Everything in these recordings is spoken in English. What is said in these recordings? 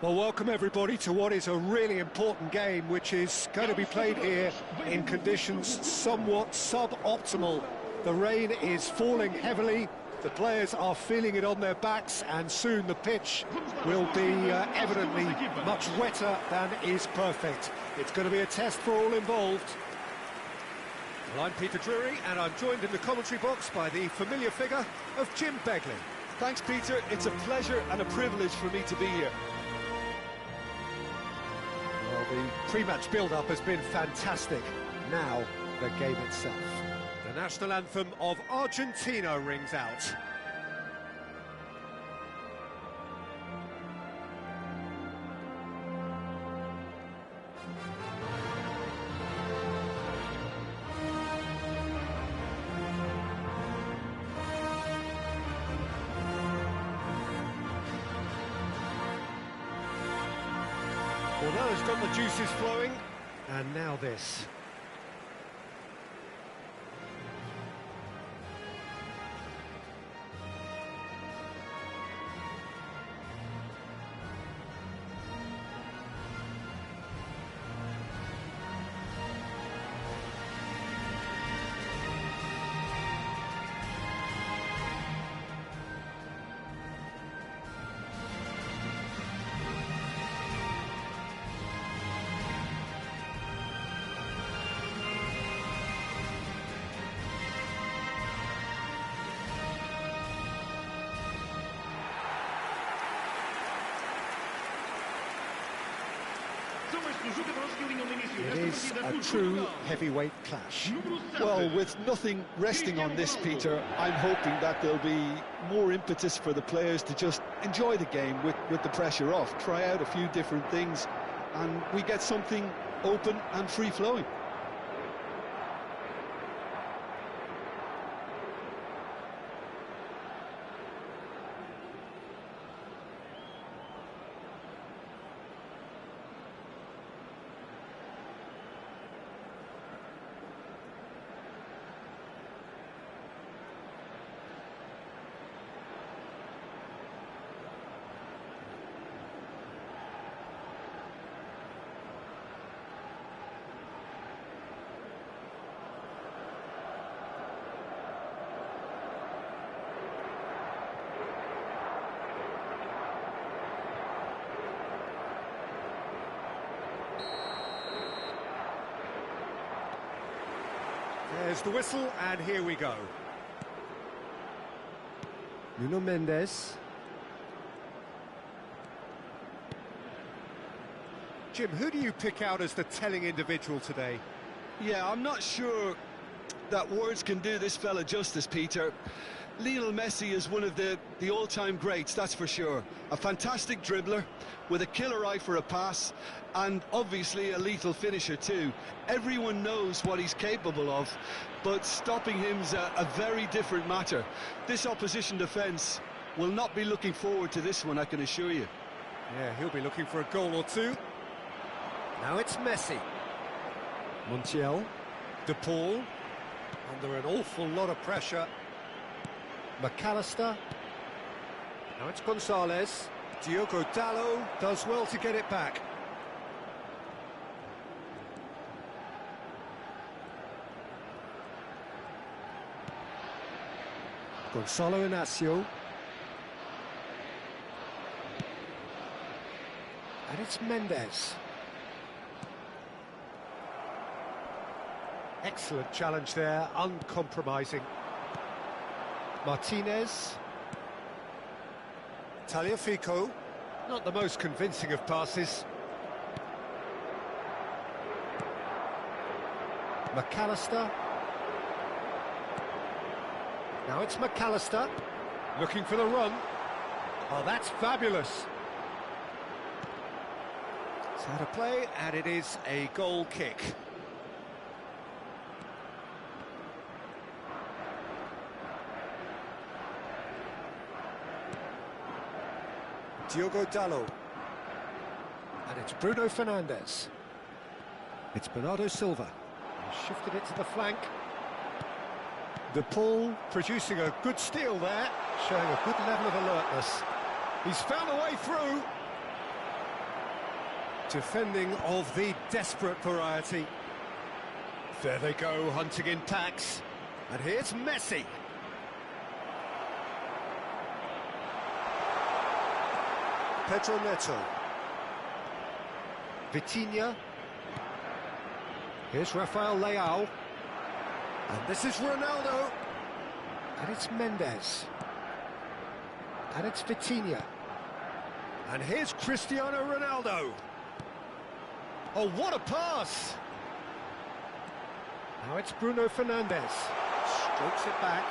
Well, welcome everybody to what is a really important game, which is going to be played here in conditions somewhat suboptimal. The rain is falling heavily, the players are feeling it on their backs, and soon the pitch will be evidently much wetter than is perfect. It's going to be a test for all involved. Well, I'm Peter Drury, and I'm joined in the commentary box by the familiar figure of Jim Begley. Thanks, Peter. It's a pleasure and a privilege for me to be here. Well, the pre-match build-up has been fantastic. Now, the game itself. The national anthem of Argentina rings out. Well, has got the juices flowing, and now this. It is a true heavyweight clash. Well, with nothing resting on this, Peter, I'm hoping that there'll be more impetus for the players to just enjoy the game with the pressure off, try out a few different things, and we get something open and free-flowing. There's the whistle, and here we go. Nuno Mendes. Jim, who do you pick out as the telling individual today? Yeah, I'm not sure that words can do this fella justice, Peter. Lionel Messi is one of the all-time greats, that's for sure. A fantastic dribbler with a killer eye for a pass, and obviously a lethal finisher too. Everyone knows what he's capable of, but stopping him's a very different matter. This opposition defence will not be looking forward to this one, I can assure you. Yeah, he'll be looking for a goal or two. Now it's Messi. Montiel. De Paul. Under an awful lot of pressure. McAllister. Now it's Gonzalez. Diogo Dalot does well to get it back. Gonzalo Inacio. And it's Mendes. Excellent challenge there, uncompromising. Martinez. Tagliafico. Not the most convincing of passes. McAllister. Now it's McAllister. Looking for the run. Oh, that's fabulous. It's out of play, and it is a goal kick. Diogo Dalot. And it's Bruno Fernandes. It's Bernardo Silva. He's shifted it to the flank. De Paul producing a good steal there, showing a good level of alertness. He's found a way through. Defending of the desperate variety. There they go, hunting in packs. And here's Messi. Pedro Neto. Vitinha. Here's Rafael Leao. And this is Ronaldo. And it's Mendes. And it's Vitinha. And here's Cristiano Ronaldo. Oh, what a pass! Now it's Bruno Fernandes. Strokes it back.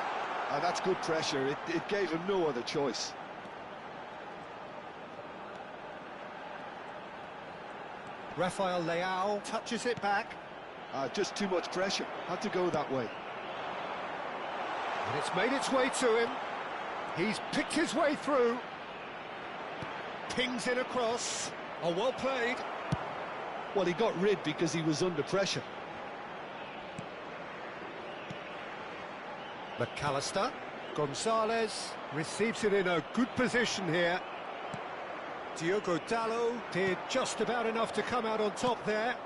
Oh, that's good pressure. It gave him no other choice. Rafael Leao touches it back. Just too much pressure. Had to go that way. And it's made its way to him. He's picked his way through. Pings in across. Oh, well played. Well, he got rid because he was under pressure. McAllister. Gonzalez receives it in a good position here. Diogo Dalot did just about enough to come out on top there.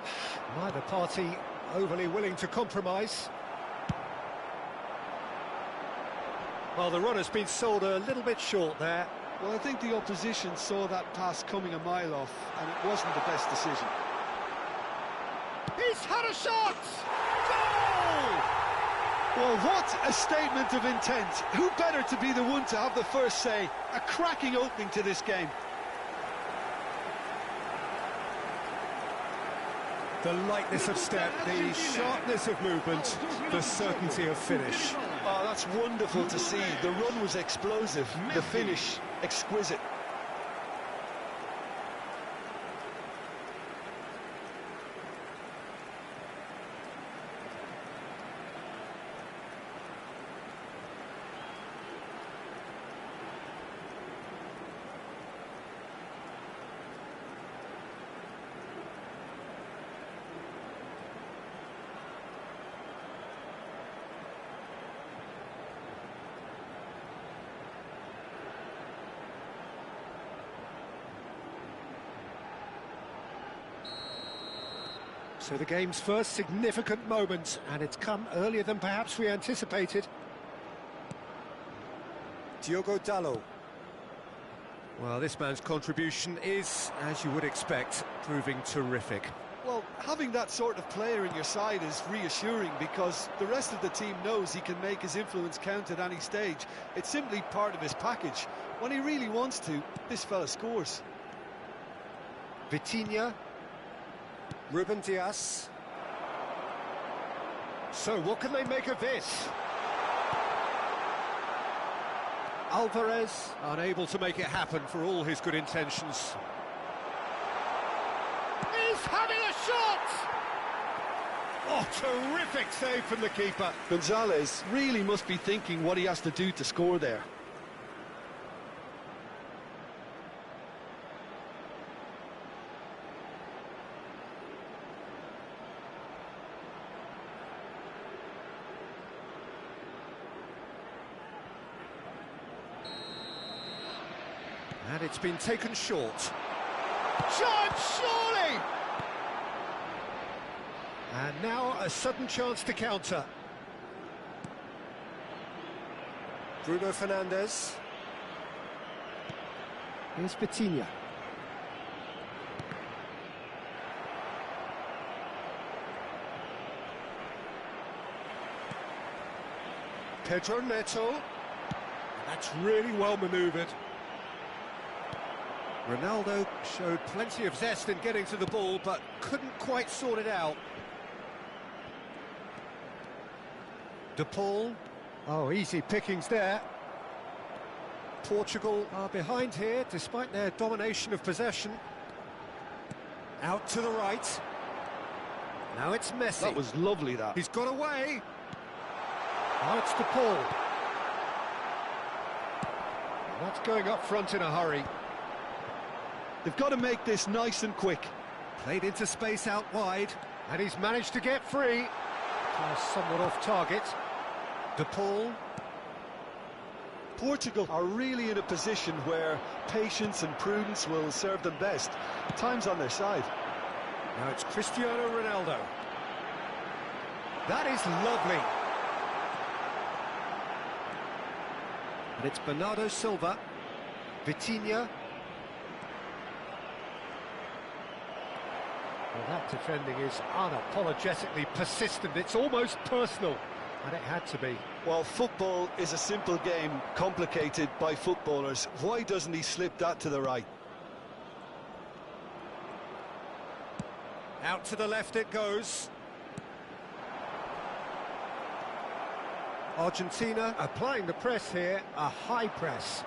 Neither party overly willing to compromise. Well, the run has been sold a little bit short there. Well, I think the opposition saw that pass coming a mile off, and it wasn't the best decision. He's had a shot! Goal! Well, what a statement of intent. Who better to be the one to have the first say? A cracking opening to this game. The lightness of step, the sharpness of movement, the certainty of finish. Oh, that's wonderful to see. The run was explosive, the finish exquisite. So the game's first significant moment, and it's come earlier than perhaps we anticipated. Diogo Dalot. Well, this man's contribution is, as you would expect, proving terrific. Well, having that sort of player in your side is reassuring because the rest of the team knows he can make his influence count at any stage. It's simply part of his package. When he really wants to, this fella scores. Vitinha. Ruben Dias. So what can they make of this? Alvarez unable to make it happen for all his good intentions. He's having a shot! Oh, terrific save from the keeper. Gonzalez really must be thinking what he has to do to score there. And it's been taken short. Chance, surely! And now a sudden chance to counter. Bruno Fernandes. Here's Vitinha. Pedro Neto. That's really well manoeuvred. Ronaldo showed plenty of zest in getting to the ball, but couldn't quite sort it out. De Paul. Oh, easy pickings there. Portugal are behind here, despite their domination of possession. Out to the right. Now it's Messi. That was lovely, that. He's got away. Now it's De Paul. That's going up front in a hurry. They've got to make this nice and quick. Played into space out wide, and he's managed to get free. Somewhat off target. De Paul. Portugal are really in a position where patience and prudence will serve them best. Time's on their side. Now it's Cristiano Ronaldo. That is lovely. And it's Bernardo Silva. Vitinha. Well, that defending is unapologetically persistent. It's almost personal. And it had to be. Well, football is a simple game, complicated by footballers. Why doesn't he slip that to the right? Out to the left it goes. Argentina applying the press here, a high press.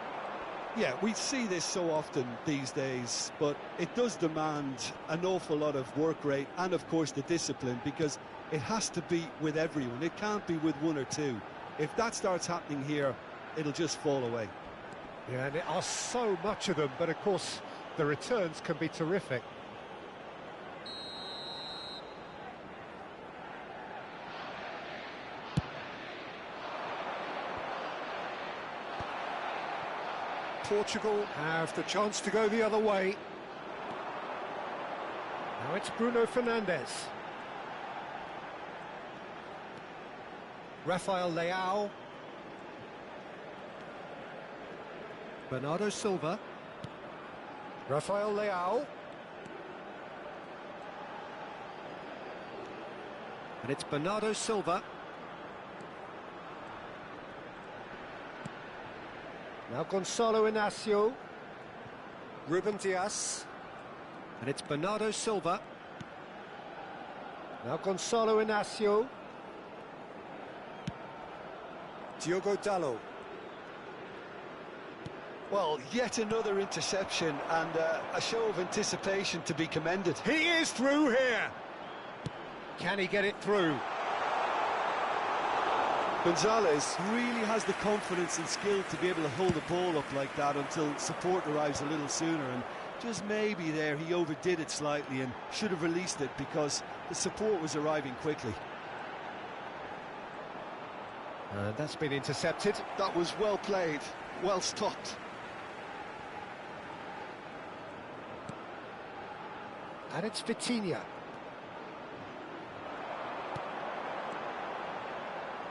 Yeah, we see this so often these days, but it does demand an awful lot of work rate and, of course, the discipline, because it has to be with everyone. It can't be with one or two. If that starts happening here, it'll just fall away. Yeah, and there are so much of them, but of course the returns can be terrific. Portugal have the chance to go the other way. Now it's Bruno Fernandes. Rafael Leao. Bernardo Silva. Rafael Leao. And it's Bernardo Silva. Now Gonzalo Inacio. Ruben Dias. And it's Bernardo Silva. Now Gonzalo Inacio. Diogo Dalot. Well, yet another interception and a show of anticipation to be commended. He is through here. Can he get it through? Gonzalez really has the confidence and skill to be able to hold the ball up like that until support arrives a little sooner, and just maybe there he overdid it slightly and should have released it because the support was arriving quickly. And that's been intercepted. That was well played, well stopped. And it's Vitinha.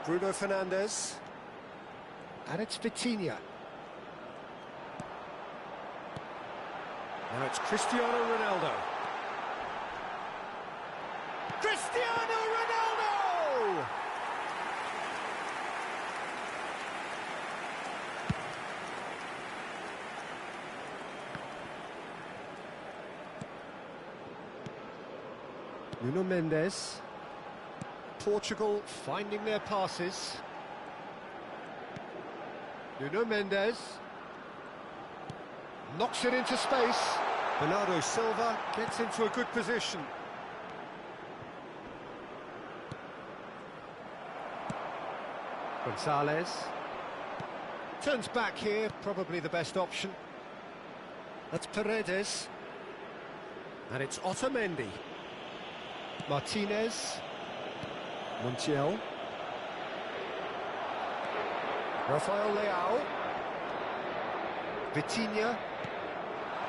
Bruno Fernandes. And it's Vitinha. Now it's Cristiano Ronaldo. Cristiano Ronaldo! Nuno Mendes. Portugal finding their passes. Nuno Mendes. Knocks it into space. Bernardo Silva gets into a good position. Gonzalez. Turns back here, probably the best option. That's Paredes. And it's Otamendi. Martinez. Montiel. Rafael Leao. Vitinha.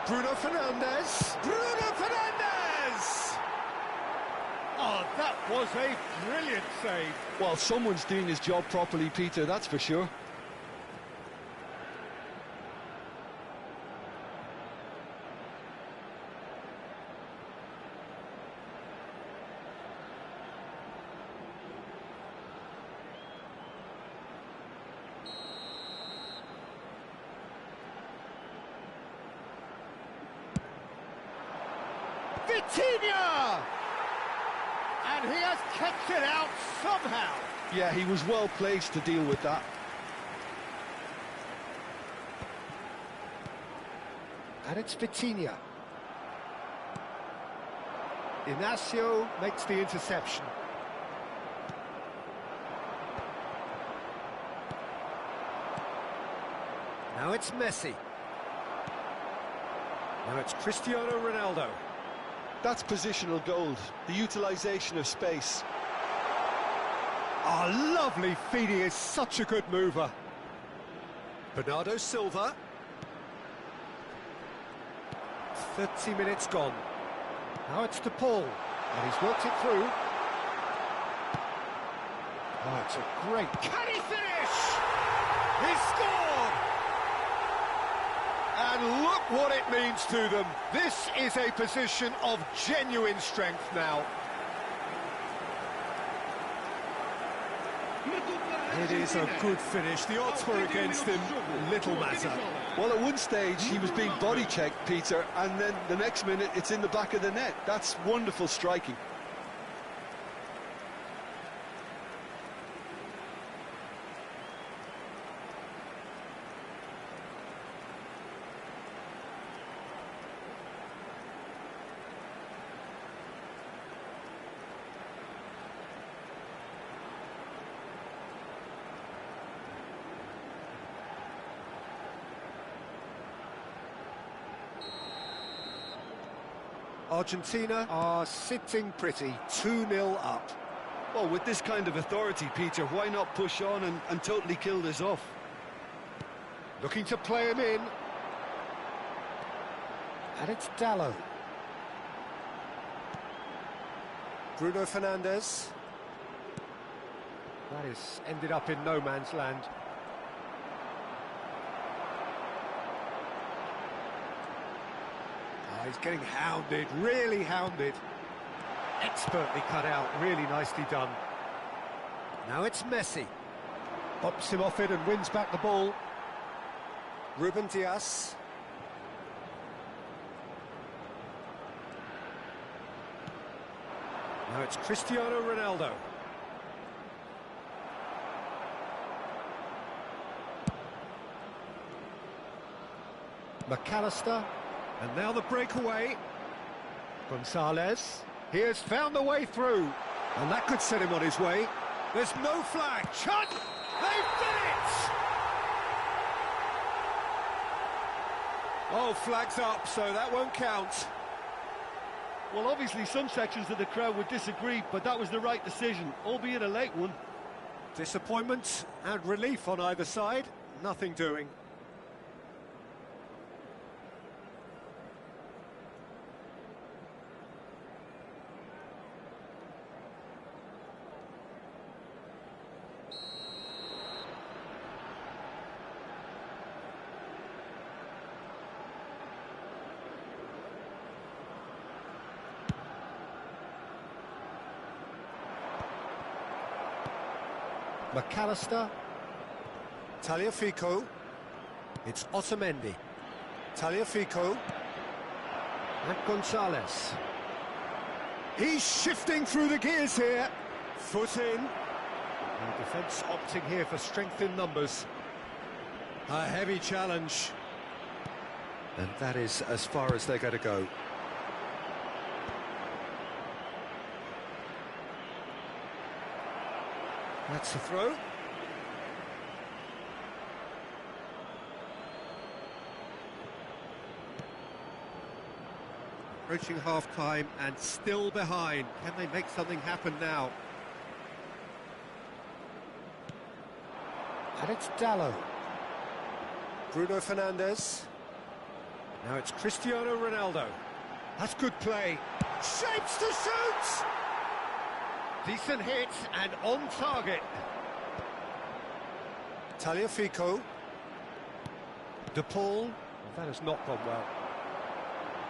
Bruno Fernandes. Bruno Fernandes! Oh, that was a brilliant save. Well, someone's doing his job properly, Peter, that's for sure. Vitinha! And he has kept it out somehow. Yeah, he was well placed to deal with that. And it's Vitinha. Inacio makes the interception. Now it's Messi. Now it's Cristiano Ronaldo. That's positional gold, the utilisation of space. Oh, lovely feed, he is such a good mover. Bernardo Silva. 30 minutes gone. Now it's to Paul, and he's worked it through. Oh, it's a great... Can he finish? He scored! And look what it means to them. This is a position of genuine strength now. It is a good finish. The odds were against him. Little matter. Well, at one stage, he was being body-checked, Peter, and then the next minute, it's in the back of the net. That's wonderful striking. Argentina are sitting pretty, 2-0 up. Well, with this kind of authority, Peter, why not push on and totally kill this off? Looking to play him in. And it's Dallo. Bruno Fernandes. That is ended up in no man's land. He's getting hounded, really hounded. Expertly cut out, really nicely done. Now it's Messi. Bops him off it and wins back the ball. Ruben Dias. Now it's Cristiano Ronaldo. McAllister. And now the breakaway. Gonzalez. He has found the way through. And that could set him on his way. There's no flag. Chut! They've done it! Oh, flag's up, so that won't count. Well, obviously some sections of the crowd would disagree, but that was the right decision, albeit a late one. Disappointment and relief on either side. Nothing doing. McAllister. Tagliafico. It's Otamendi. Tagliafico. And Gonzalez. He's shifting through the gears here. Foot in. And the defence opting here for strength in numbers. A heavy challenge. And that is as far as they're going to go. That's the throw. Approaching half-time and still behind. Can they make something happen now? And it's Dallo. Bruno Fernandes. Now it's Cristiano Ronaldo. That's good play. Shapes to shoot! Decent hit and on target. Tagliafico. De Paul. That has not gone well.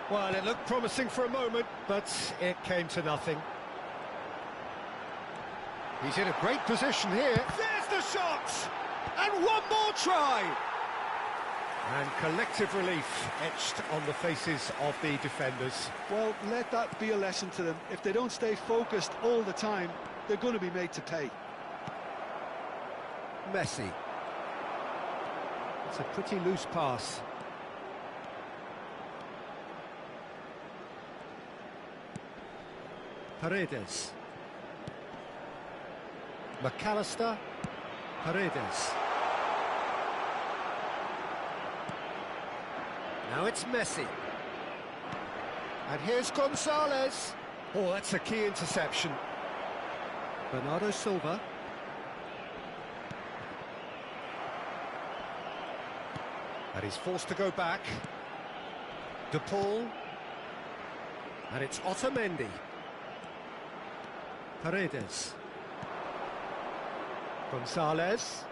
Well, it looked promising for a moment, but it came to nothing. He's in a great position here. There's the shot! And one more try! And collective relief etched on the faces of the defenders. Well, let that be a lesson to them. If they don't stay focused all the time, they're going to be made to pay. Messi. It's a pretty loose pass. Paredes. McAllister. Paredes. Now it's Messi. And here's Gonzalez. Oh, that's a key interception. Bernardo Silva. And he's forced to go back. De Paul. And it's Otamendi. Paredes. Gonzalez.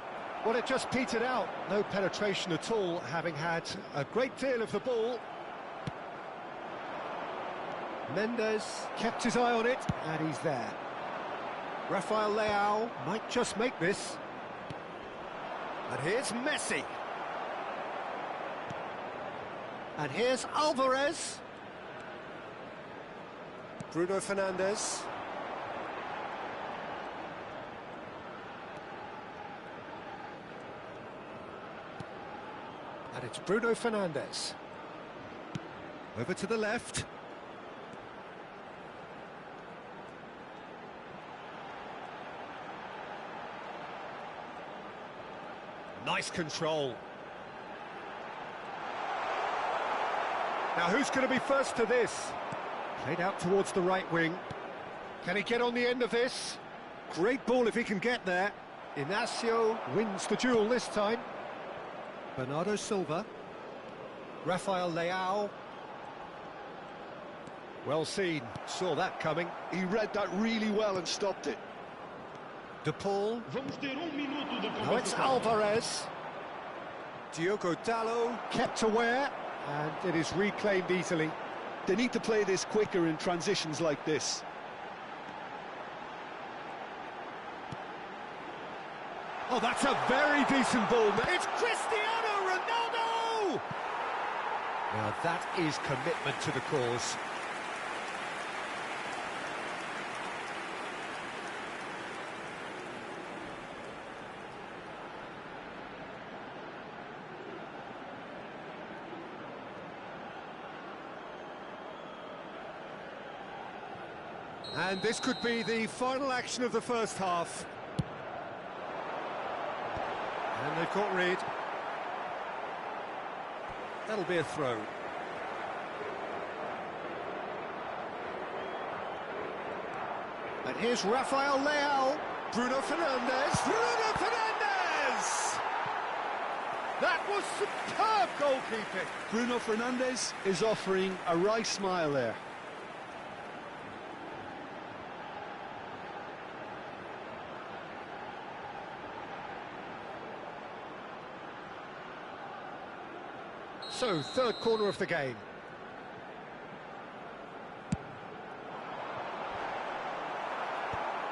Well, it just petered out. No penetration at all, having had a great deal of the ball. Mendes kept his eye on it, and he's there. Rafael Leao might just make this. And here's Messi. And here's Alvarez. Bruno Fernandes. And it's Bruno Fernandes. Over to the left. Nice control. Now who's going to be first to this? Played out towards the right wing. Can he get on the end of this? Great ball if he can get there. Inacio wins the duel this time. Bernardo Silva. Rafael Leao. Well seen, saw that coming. He read that really well and stopped it. De Paul. Now it's Alvarez. Diogo Dalot kept aware, and it is reclaimed easily. They need to play this quicker in transitions like this. Oh, that's a very decent ball. It's Cristiano Ronaldo! Now that is commitment to the cause. And this could be the final action of the first half. And they've got rid. That'll be a throw. And here's Rafael Leao. Bruno Fernandes. Bruno Fernandes! That was superb goalkeeping. Bruno Fernandes is offering a wry smile there. So, third corner of the game.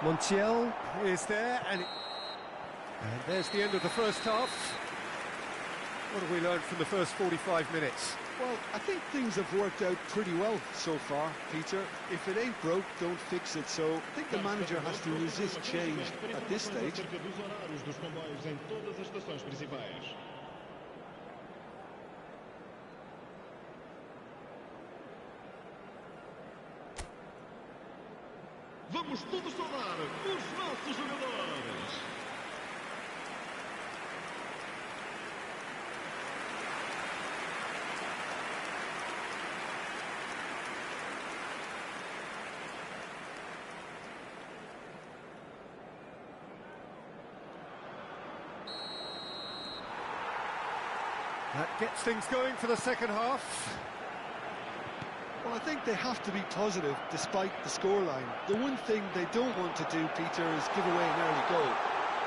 Montiel is there, and there's the end of the first half. What have we learned from the first 45 minutes? Well, I think things have worked out pretty well so far, Peter. If it ain't broke, don't fix it. So I think the manager has to resist change at this stage. Vamos todos saudar os nossos jogadores. That gets things going for the second half. Well, I think they have to be positive despite the scoreline. The one thing they don't want to do, Peter, is give away an early goal.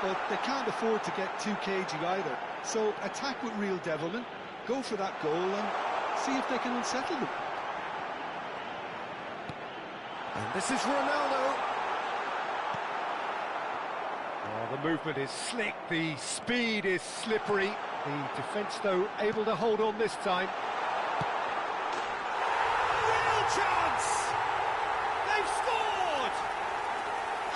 But they can't afford to get too cagey either. So attack with real devilment, go for that goal and see if they can unsettle them. And this is Ronaldo. Oh, the movement is slick, the speed is slippery. The defence, though, able to hold on this time. Chance! They've scored!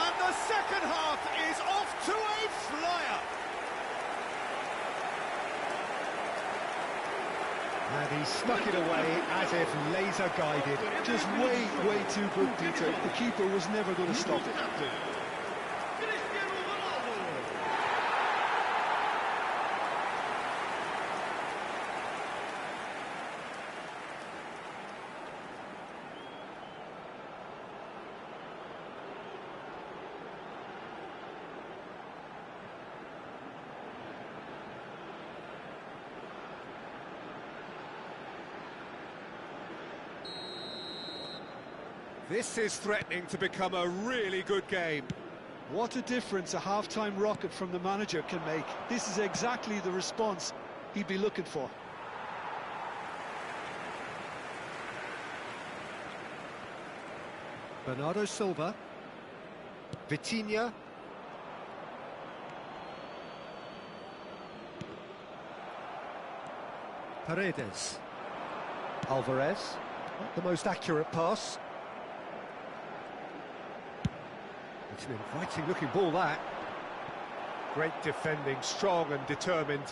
And the second half is off to a flyer. And he snuck it away as if laser guided. Just way too good, Peter. The keeper was never going to stop it. This is threatening to become a really good game. What a difference a half-time rocket from the manager can make. This is exactly the response he'd be looking for. Bernardo Silva. Vitinha. Paredes. Alvarez. Not the most accurate pass. It's an inviting looking ball, that. Great defending, strong and determined.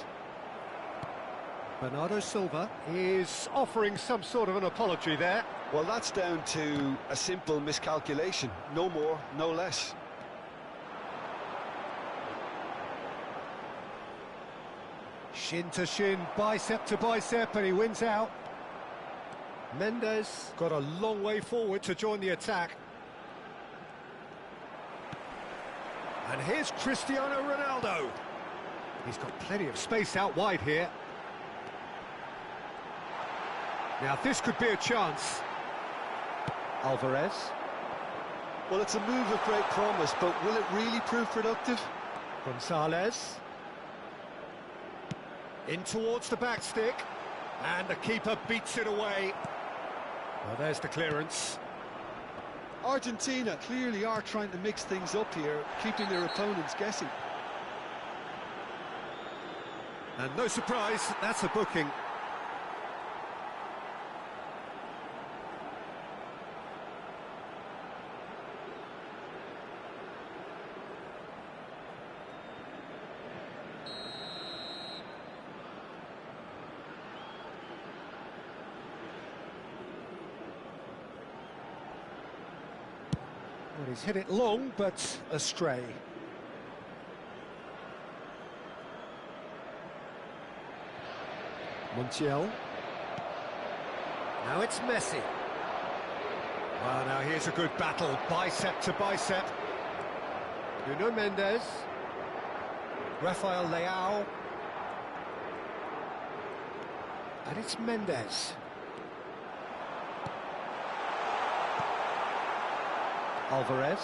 Bernardo Silva is offering some sort of an apology there. Well, that's down to a simple miscalculation. No more, no less. Shin to shin, bicep to bicep, and he wins out. Mendes got a long way forward to join the attack. And here's Cristiano Ronaldo. He's got plenty of space out wide here. Now this could be a chance. Alvarez. Well, it's a move of great promise, but will it really prove productive? Gonzalez. In towards the back stick. And the keeper beats it away. Well, there's the clearance. Argentina clearly are trying to mix things up here, keeping their opponents guessing. And no surprise, that's a booking. Well, he's hit it long, but astray. Montiel. Now it's Messi. Well, now here's a good battle, bicep to bicep. Nuno Mendes. Rafael Leao. And it's Mendes. Alvarez.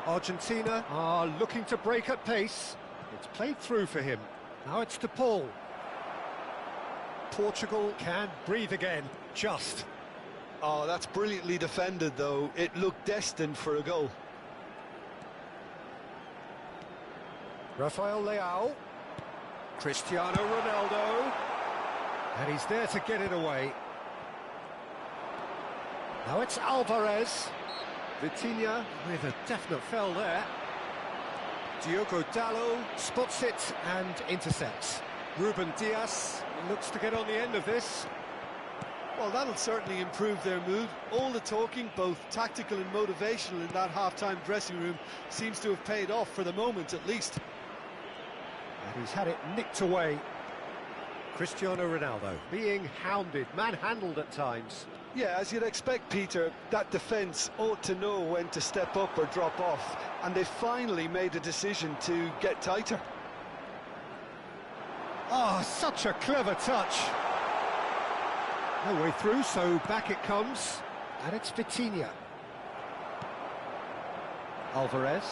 Argentina are looking to break at pace. It's played through for him. Now it's to Paul. Portugal can breathe again, just. Oh, that's brilliantly defended, though. It looked destined for a goal. Rafael Leao. Cristiano Ronaldo. And he's there to get it away. Now it's Alvarez. Vitinha with a definite foul there. Diogo Dalot spots it and intercepts. Ruben Dias looks to get on the end of this. Well, that'll certainly improve their mood. All the talking, both tactical and motivational, in that half-time dressing room seems to have paid off for the moment, at least. And he's had it nicked away. Cristiano Ronaldo being hounded, manhandled at times. Yeah, as you'd expect, Peter, that defence ought to know when to step up or drop off, and they finally made a decision to get tighter. Oh, such a clever touch. No way through, so back it comes. And it's Vitinha. Alvarez.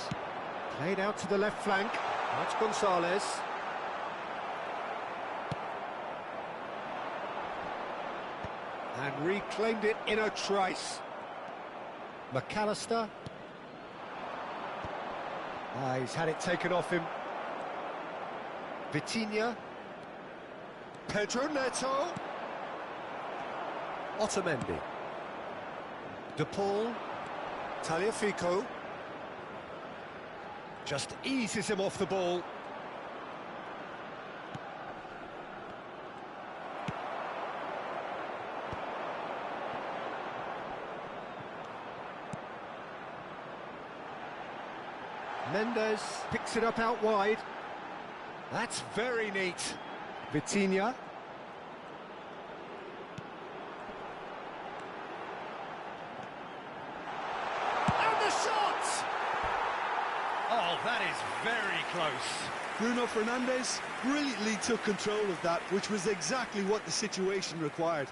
Played out to the left flank. That's Gonzalez. And reclaimed it in a trice. McAllister. He's had it taken off him. Vitinha. Pedro Neto. Otamendi. De Paul. Tagliafico. Just eases him off the ball. Mendes picks it up out wide. That's very neat. Vitinha. And the shot! Oh, that is very close. Bruno Fernandes brilliantly took control of that, which was exactly what the situation required.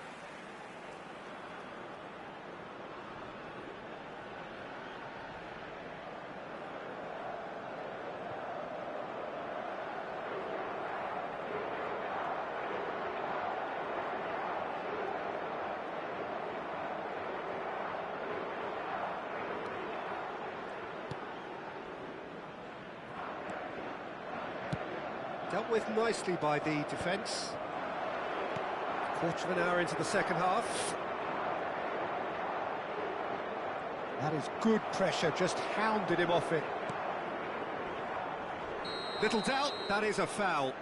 Dealt with nicely by the defence. Quarter of an hour into the second half. That is good pressure, just hounded him off it. Little doubt, that is a foul.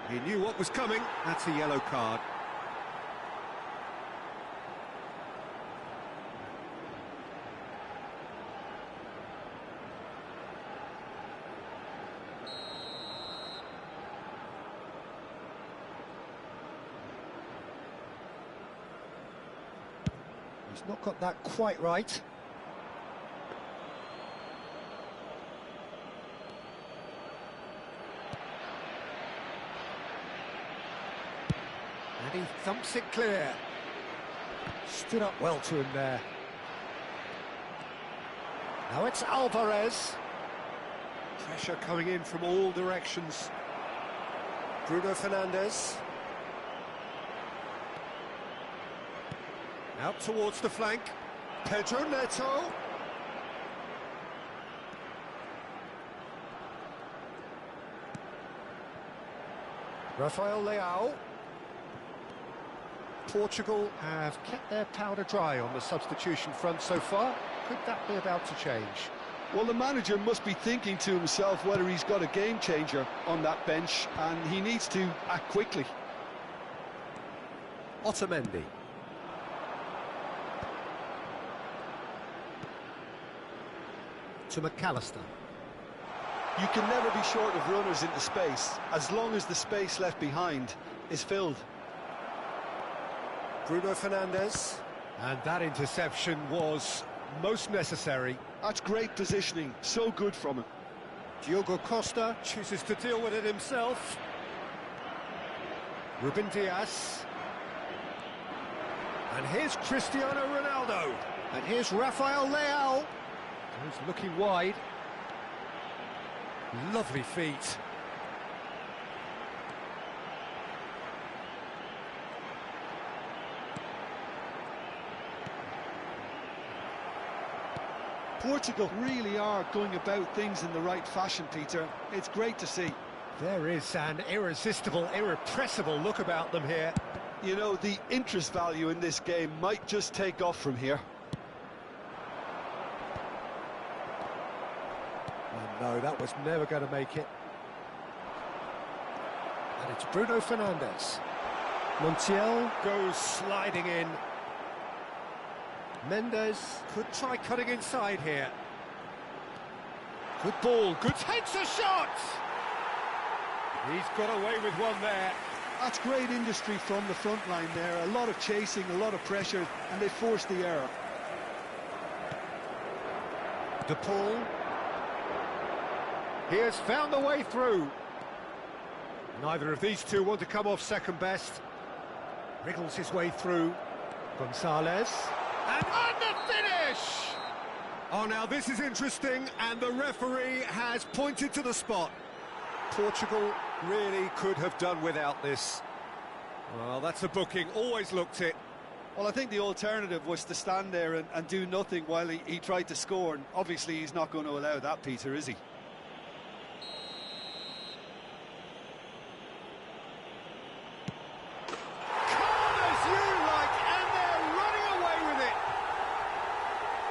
He knew what was coming, that's a yellow card. He's not got that quite right. And he thumps it clear. Stood up well to him there. Now it's Alvarez. Pressure coming in from all directions. Bruno Fernandes. Out towards the flank. Pedro Neto. Rafael Leao. Portugal have kept their powder dry on the substitution front so far. Could that be about to change? Well, the manager must be thinking to himself whether he's got a game changer on that bench, and he needs to act quickly. Otamendi. To McAllister. You can never be short of runners into space, as long as the space left behind is filled. Bruno Fernandes. And that interception was most necessary. That's great positioning, so good from him. Diogo Costa chooses to deal with it himself. Ruben Diaz. And here's Cristiano Ronaldo. And here's Rafael Leao. He's looking wide. Lovely feet. Portugal really are going about things in the right fashion, Peter. It's great to see. There is an irresistible, irrepressible look about them here. You know, the interest value in this game might just take off from here. Oh, no, that was never going to make it. And it's Bruno Fernandes. Montiel goes sliding in. Mendes could try cutting inside here. Good ball, good heads a shot! He's got away with one there. That's great industry from the front line there. A lot of chasing, a lot of pressure, and they forced the error. De Paul. He has found the way through. Neither of these two want to come off second best. Wriggles his way through. Gonzalez. And on the finish! Oh, now this is interesting, and the referee has pointed to the spot. Portugal really could have done without this. Well, that's a booking, always looked it. Well, I think the alternative was to stand there and do nothing while he tried to score, and obviously he's not going to allow that, Peter, is he?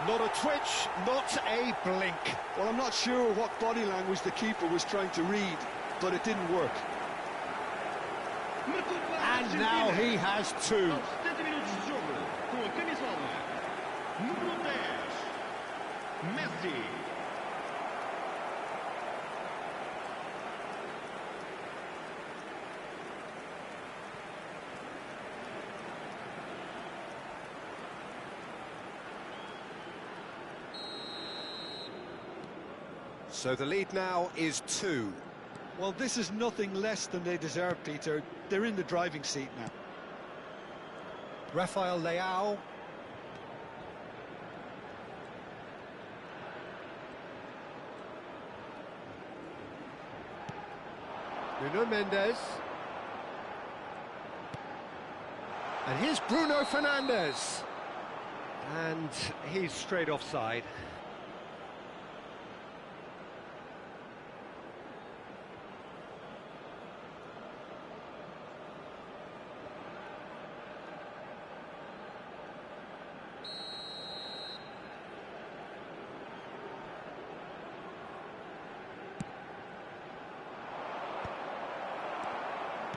Not a twitch, not a blink. Well, I'm not sure what body language the keeper was trying to read, but it didn't work. And now he has two. Messi. So the lead now is 2. Well, this is nothing less than they deserve, Peter. They're in the driving seat now. Rafael Leao. Nuno Mendes. And here's Bruno Fernandes. And he's straight offside.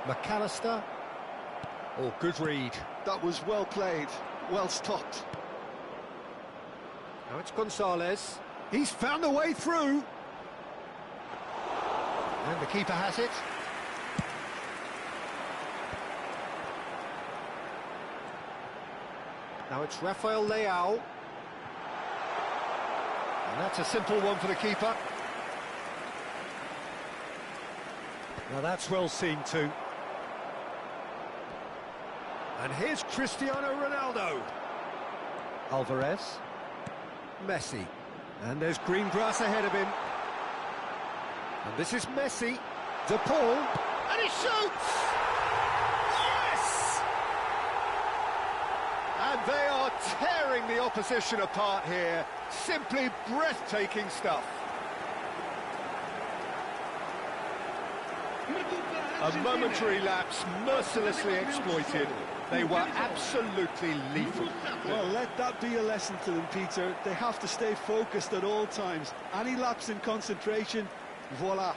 McAllister. Oh, good read. That was well played, well stopped. Now it's Gonzalez. He's found a way through. And the keeper has it. Now it's Rafael Leao. And that's a simple one for the keeper. Now that's well seen too. And here's Cristiano Ronaldo. Alvarez. Messi. And there's green grass ahead of him. And this is Messi. De Paul. And he shoots! Yes! And they are tearing the opposition apart here. Simply breathtaking stuff. A momentary lapse, mercilessly exploited. They were absolutely lethal. Well, let that be a lesson to them, Peter. They have to stay focused at all times. Any lapse in concentration, voila.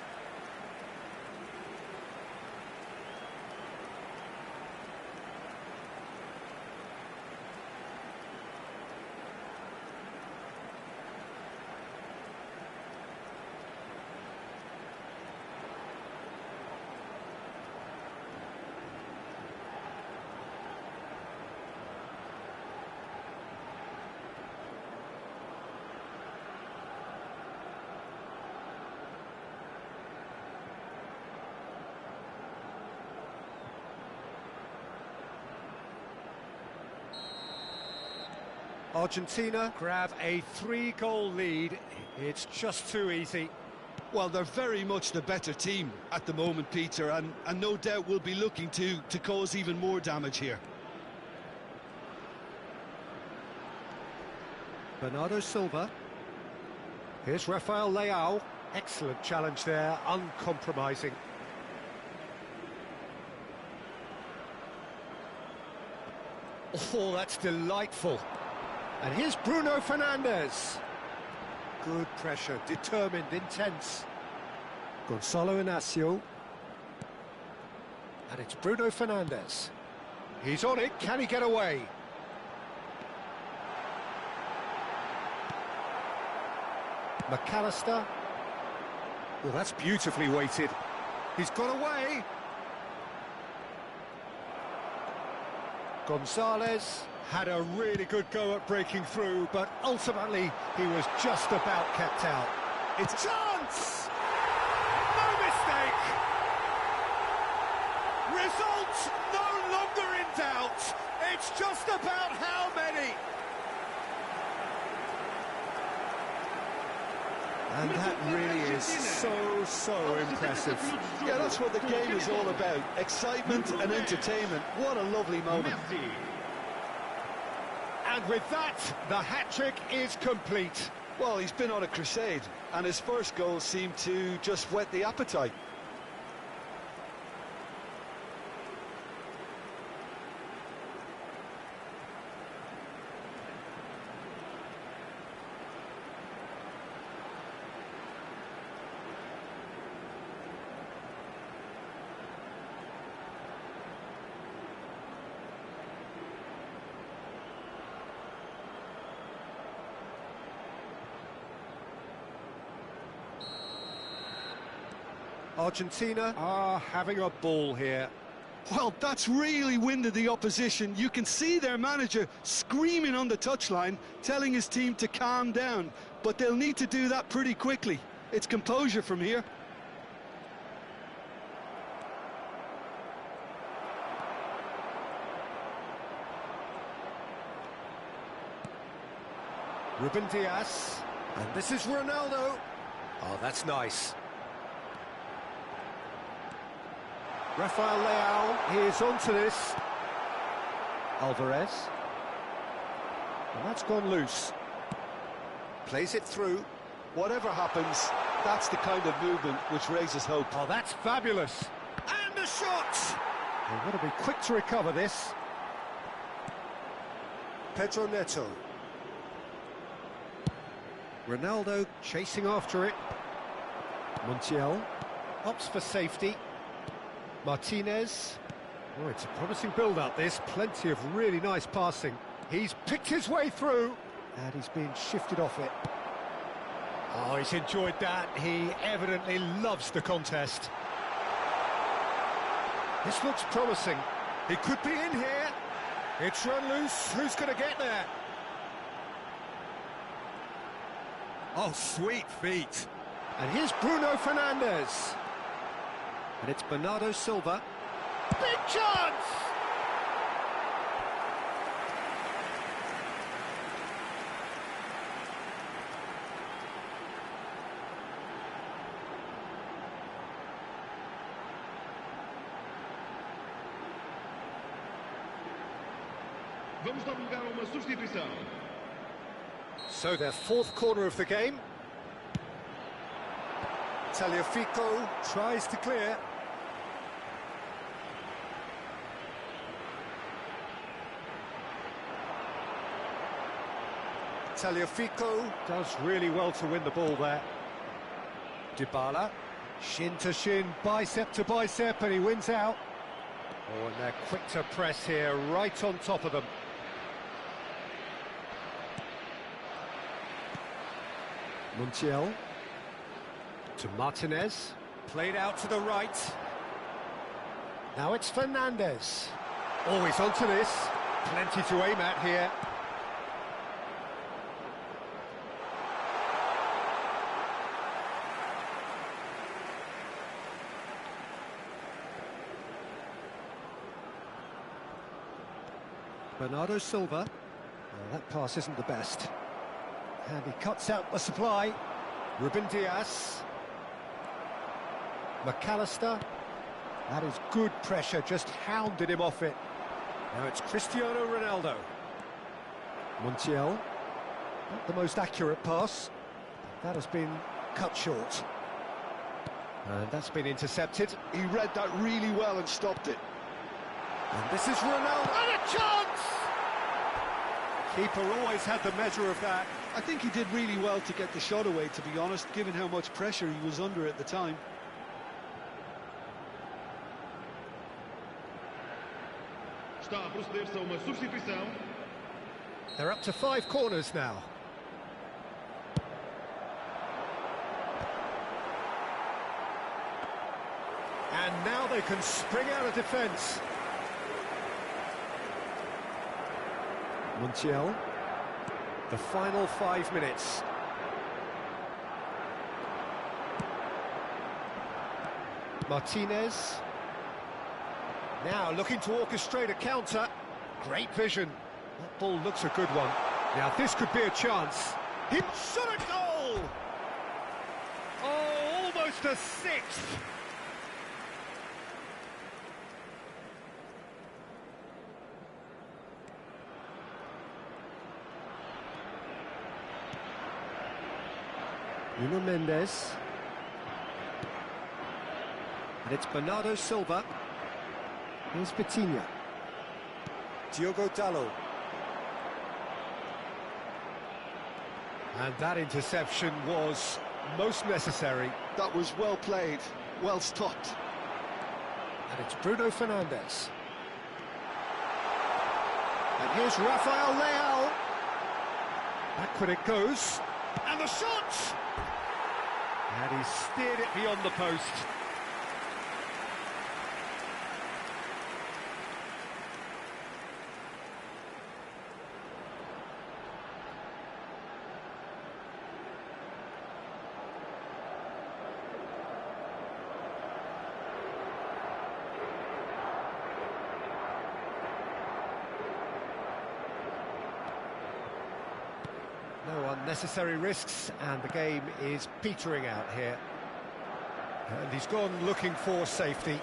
Argentina grab a 3-goal lead. It's just too easy. Well, they're very much the better team at the moment, Peter, and no doubt will be looking to cause even more damage here. Bernardo Silva. Here's Rafael Leao. Excellent challenge there, uncompromising. Oh, that's delightful. And here's Bruno Fernandes. Good pressure, determined, intense. Gonzalo Inacio. And it's Bruno Fernandes. He's on it, can he get away? McAllister. Well, that's beautifully weighted. He's got away. Gonzalez had a really good go at breaking through, but ultimately he was just about kept out. It's a chance! No mistake! Results no longer in doubt. It's just about how many. And that really is so impressive. Yeah, that's what the game is all about. Excitement and entertainment. What a lovely moment. And with that, the hat-trick is complete. Well, he's been on a crusade, and his first goal seemed to just whet the appetite. Argentina are having a ball here. Well, that's really winded the opposition. You can see their manager screaming on the touchline, telling his team to calm down. But they'll need to do that pretty quickly. It's composure from here. Ruben Diaz. And this is Ronaldo. Oh, that's nice. Rafael Leao, he is onto this. Alvarez. And that's gone loose. Plays it through. Whatever happens, that's the kind of movement which raises hope. Oh, that's fabulous. And the shot! They've got to be quick to recover this. Pedro Neto. Ronaldo chasing after it. Montiel opts for safety. Martinez. Oh, it's a promising build-up, this. Plenty of really nice passing. He's picked his way through, and he's being shifted off it. Oh, he's enjoyed that. He evidently loves the contest. This looks promising. He could be in here. It's run loose. Who's going to get there? Oh, sweet feet. And here's Bruno Fernandes. And it's Bernardo Silva. Big chance! Vamos dar lugar a uma substituição. So their fourth corner of the game. Tagliafico tries to clear. Tagliafico does really well to win the ball there. Dybala, shin to shin, bicep to bicep, and he wins out. Oh, and they're quick to press here, right on top of them. Montiel to Martinez, played out to the right. Now it's Fernandes. Always onto this, plenty to aim at here. Bernardo Silva. Well, that pass isn't the best. And he cuts out the supply. Ruben Diaz. McAllister. That is good pressure, just hounded him off it. Now it's Cristiano Ronaldo. Montiel. Not the most accurate pass. That has been cut short. And that's been intercepted. He read that really well and stopped it. And this is Ronaldo. And a chance! Keeper always had the measure of that. I think he did really well to get the shot away, to be honest, given how much pressure he was under at the time. Está a proceder-se a uma substituição. They're up to 5 corners now. And now they can spring out of defence. Montiel. The final 5 minutes. Martinez. Now looking to orchestrate a counter. Great vision. That ball looks a good one. Now this could be a chance. He shot a goal! Oh, almost a 6th. Nuno Mendes. And it's Bernardo Silva. Here's Vitinha. Diogo Dalot. And that interception was most necessary. That was well played, well stopped. And it's Bruno Fernandes. And here's Rafael Leao. Back when it goes. And the shot! And he steered it beyond the post. No unnecessary risks, and the game is petering out here. And he's gone looking for safety.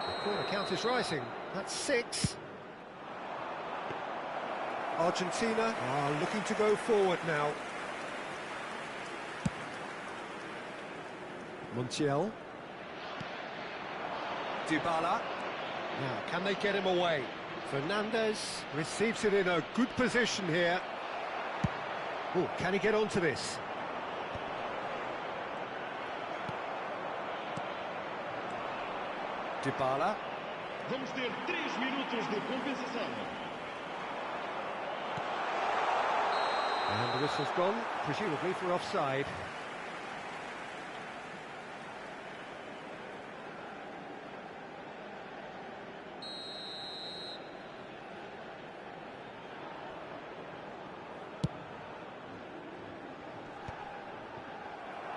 The corner count is rising. That's 6. Argentina are looking to go forward now. Montiel. Dybala. Now, can they get him away? Fernandes receives it in a good position here. Oh, can he get onto this? Dybala. Vamos ter 3 minutos de compensação. And the whistle's gone, presumably for offside.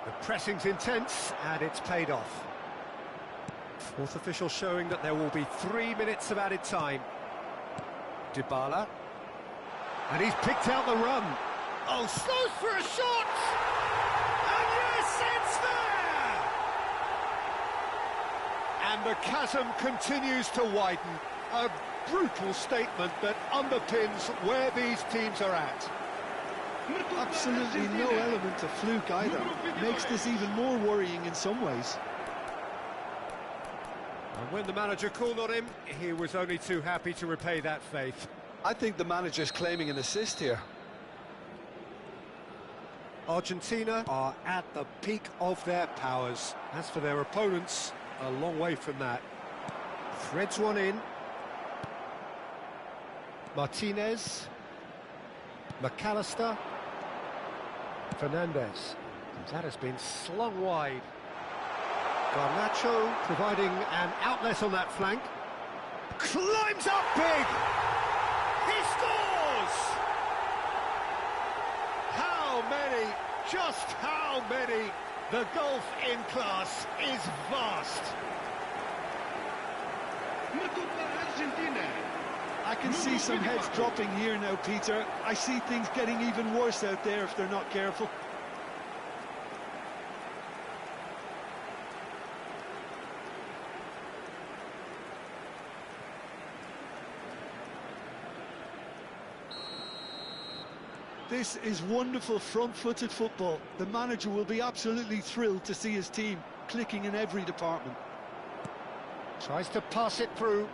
The pressing's intense, and it's paid off. Fourth official showing that there will be 3 minutes of added time. Dybala. And he's picked out the run. Oh, slows for a shot! And yes, it's there! And the chasm continues to widen. A brutal statement that underpins where these teams are at. Absolutely no element of fluke either. Makes this even more worrying in some ways. And when the manager called on him, he was only too happy to repay that faith. I think the manager's claiming an assist here. Argentina are at the peak of their powers. As for their opponents, a long way from that. Threads one in. Martinez. McAllister. Fernandez. That has been slung wide. Garnacho providing an outlet on that flank. Climbs up big! He scores! How many, just how many? The gulf in class is vast. Argentina. I can see some heads dropping here now, Peter. I see things getting even worse out there if they're not careful. This is wonderful front-footed football. The manager will be absolutely thrilled to see his team clicking in every department. Tries to pass it through.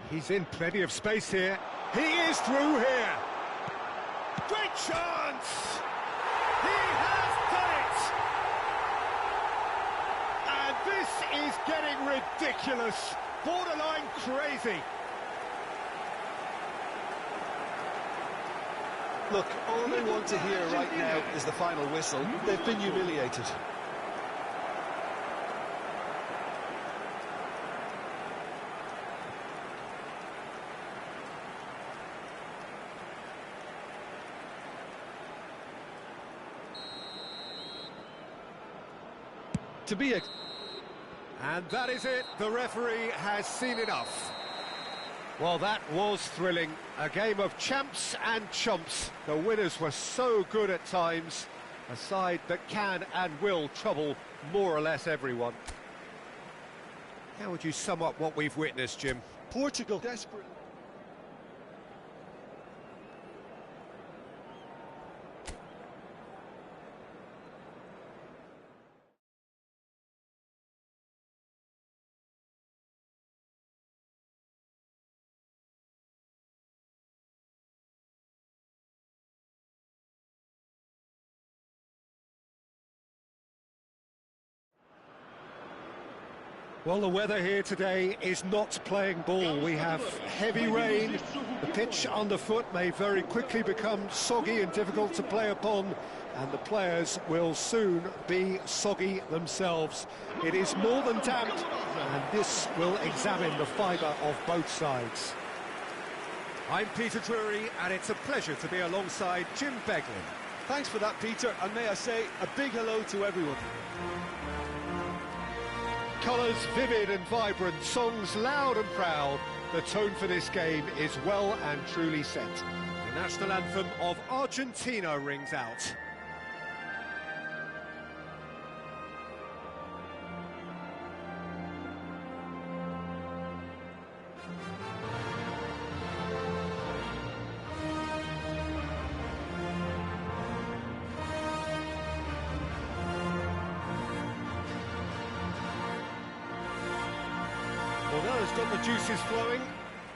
He's in plenty of space here. He is through here. Great chance! He has done it! And this is getting ridiculous. Borderline crazy. Look, all they want to hear right now is the final whistle. They've been humiliated. To be a... And that is it. The referee has seen enough. Well, that was thrilling. A game of champs and chumps. The winners were so good at times. A side that can and will trouble more or less everyone. How would you sum up what we've witnessed, Jim? Portugal desperate. Well, the weather here today is not playing ball. We have heavy rain. The pitch underfoot may very quickly become soggy and difficult to play upon, and the players will soon be soggy themselves. It is more than damp, and this will examine the fibre of both sides. I'm Peter Drury, and it's a pleasure to be alongside Jim Beglin. Thanks for that, Peter, and may I say a big hello to everyone. Colours vivid and vibrant, songs loud and proud. The tone for this game is well and truly set. The national anthem of Argentina rings out. Well, that has got the juices flowing,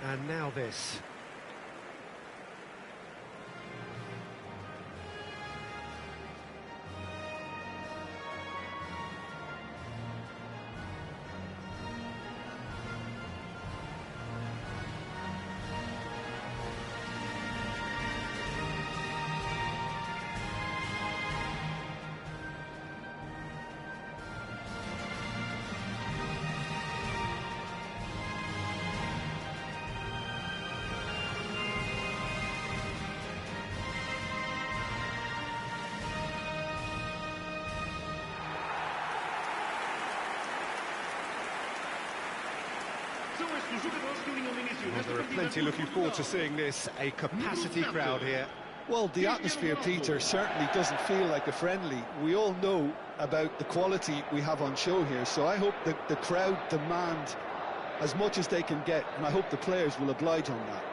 and now this. São estes os jogadores que alinham no início Well, desta there are partida plenty por looking forward to Portugal. seeing this, a capacity crowd here. Well, the atmosphere, Peter, certainly doesn't feel like a friendly. We all know about the quality we have on show here, so I hope that the crowd demand as much as they can get, and I hope the players will oblige on that.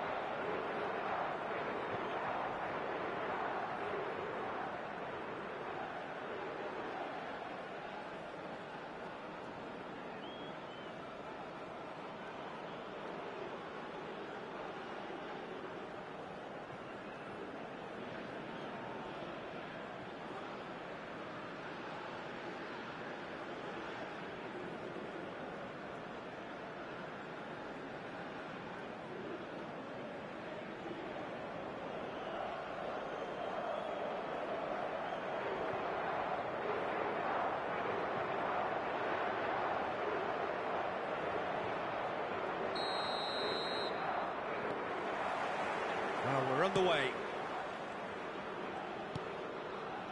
Well, we're on the way.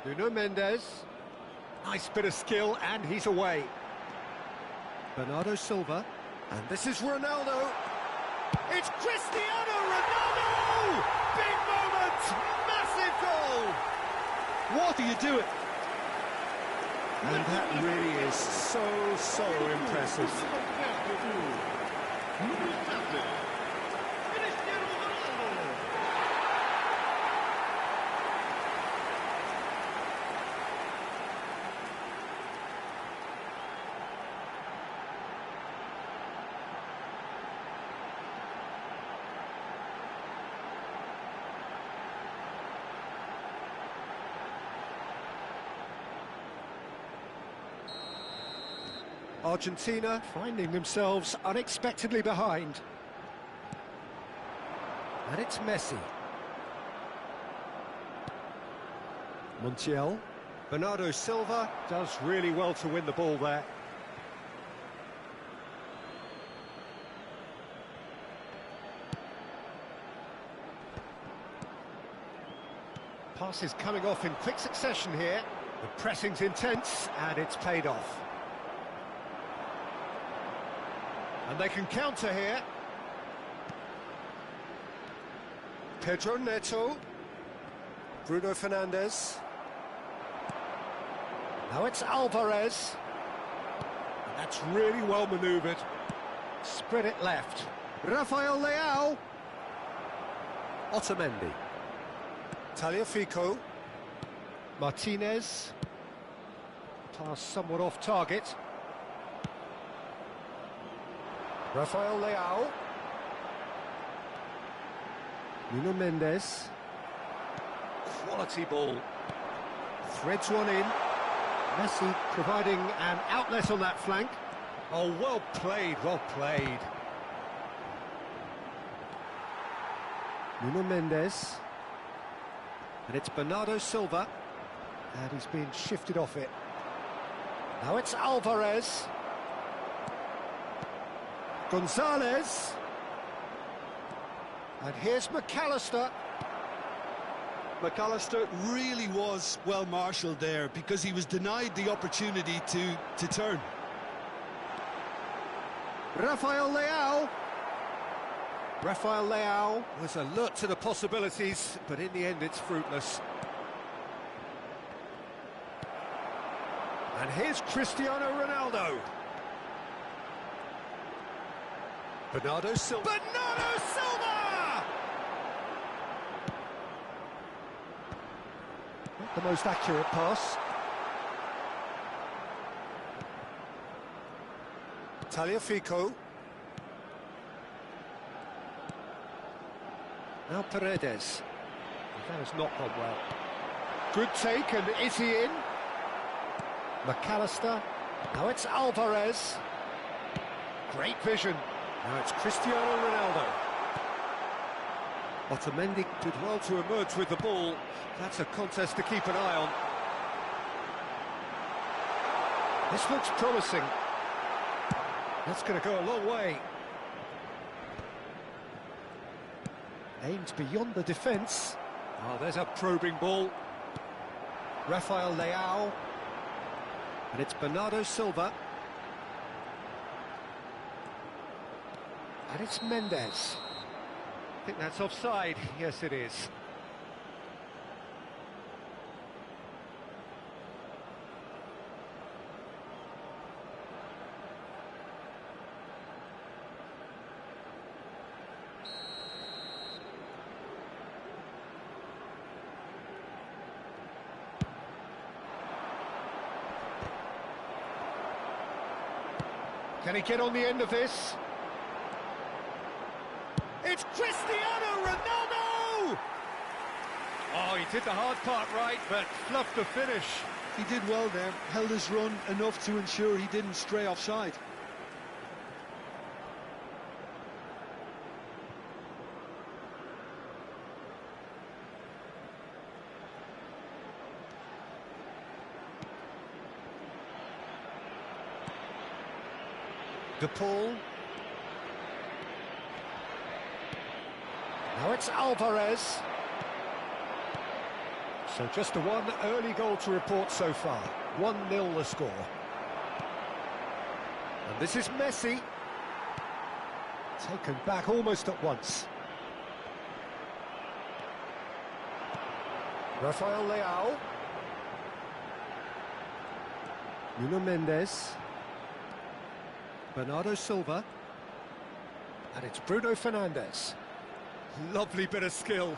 Nuno Mendes. Nice bit of skill, and he's away. Bernardo Silva. And this is Ronaldo. It's Cristiano Ronaldo! Big moment! Massive goal! What are you doing? And that really is so impressive. Número 7. Cristiano Ronaldo. Argentina finding themselves unexpectedly behind. And it's Messi. Montiel. Bernardo Silva does really well to win the ball there. Passes coming off in quick succession here. The pressing's intense, and it's paid off. And they can counter here. Pedro Neto. Bruno Fernandes. Now it's Alvarez. And that's really well manoeuvred. Spread it left. Rafael Leao. Otamendi. Tagliafico. Martinez. Pass somewhat off target. Rafael Leao. Nuno Mendes. Quality ball. Threads one in. Messi providing an outlet on that flank. Oh, well played, well played. Nuno Mendes. And it's Bernardo Silva. And he's been shifted off it. Now it's Alvarez. Gonzalez. And here's McAllister. McAllister really was well marshalled there because he was denied the opportunity to turn. Rafael Leao. Rafael Leao was alert to the possibilities, but in the end it's fruitless. And here's Cristiano Ronaldo. Bernardo Silva. Bernardo Silva! Not the most accurate pass. Tagliafico. Now Paredes. That has not gone well. Good take, and is he in? McAllister. Now it's Alvarez. Great vision. Now it's Cristiano Ronaldo. Otamendi did well to emerge with the ball. That's a contest to keep an eye on. This looks promising. That's going to go a long way. Aimed beyond the defence. Oh, there's a probing ball. Rafael Leao. And it's Bernardo Silva. And it's Mendes. I think that's offside. Yes, it is. Can he get on the end of this? It's Cristiano Ronaldo! Oh, he did the hard part right, but fluffed the finish. He did well there, held his run enough to ensure he didn't stray offside. De Paul. Now it's Alvarez. So just the one early goal to report so far. 1-0 the score. And this is Messi. Taken back almost at once. Rafael Leao. Nuno Mendes. Bernardo Silva. And it's Bruno Fernandes. Lovely bit of skill.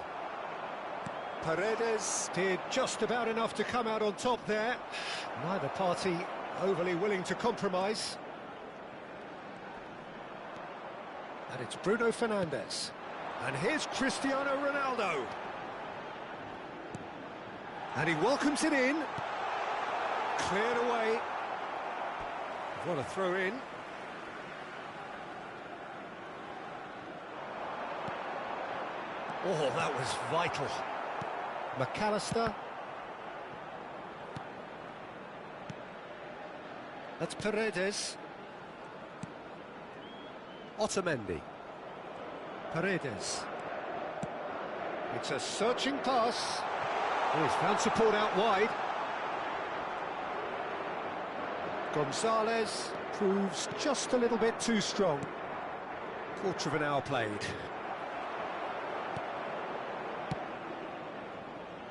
Paredes did just about enough to come out on top there. Neither party overly willing to compromise. And it's Bruno Fernandes. And here's Cristiano Ronaldo. And he welcomes it in. Cleared away. What a throw in. Oh, that was vital. McAllister. That's Paredes. Otamendi. Paredes. It's a searching pass. Oh, he's found support out wide. Gonzalez proves just a little bit too strong. Quarter of an hour played.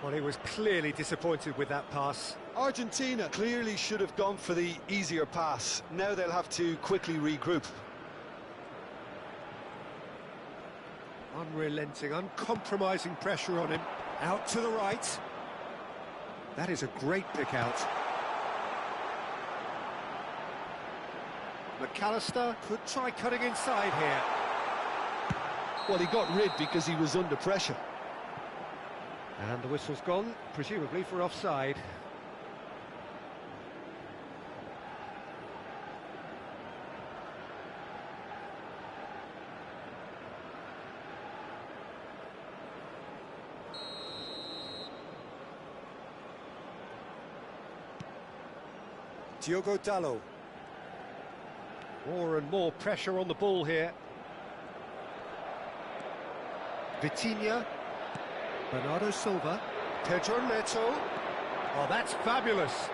Well, he was clearly disappointed with that pass. Argentina clearly should have gone for the easier pass. Now they'll have to quickly regroup. Unrelenting, uncompromising pressure on him. Out to the right. That is a great pick out. McAllister could try cutting inside here. Well, he got rid because he was under pressure. And the whistle's gone, presumably for offside. Diogo Dalot. More and more pressure on the ball here. Vitinha. Bernardo Silva. Pedro Neto. Oh, that's fabulous.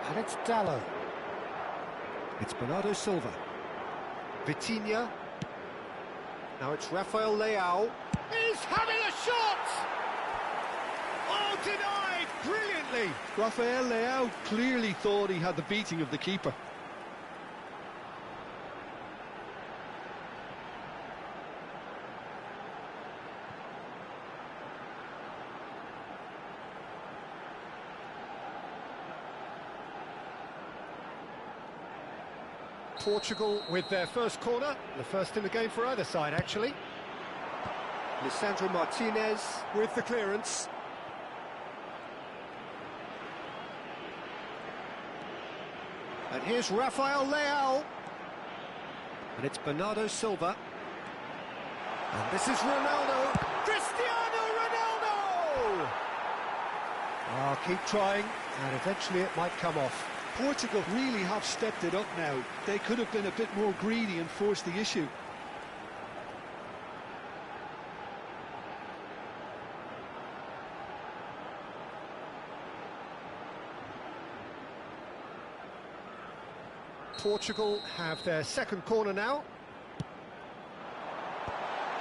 And it's Dalot. It's Bernardo Silva. Vitinha. Now it's Rafael Leao. He's having a shot! Oh, denied brilliantly. Rafael Leao clearly thought he had the beating of the keeper. Portugal with their first corner, the first in the game for either side, actually. Lisandro Martinez with the clearance. And here's Rafael Leao. And it's Bernardo Silva. And this is Ronaldo. Cristiano Ronaldo! Oh, keep trying, and eventually it might come off. Portugal really have stepped it up now. They could have been a bit more greedy and forced the issue. Portugal have their second corner now.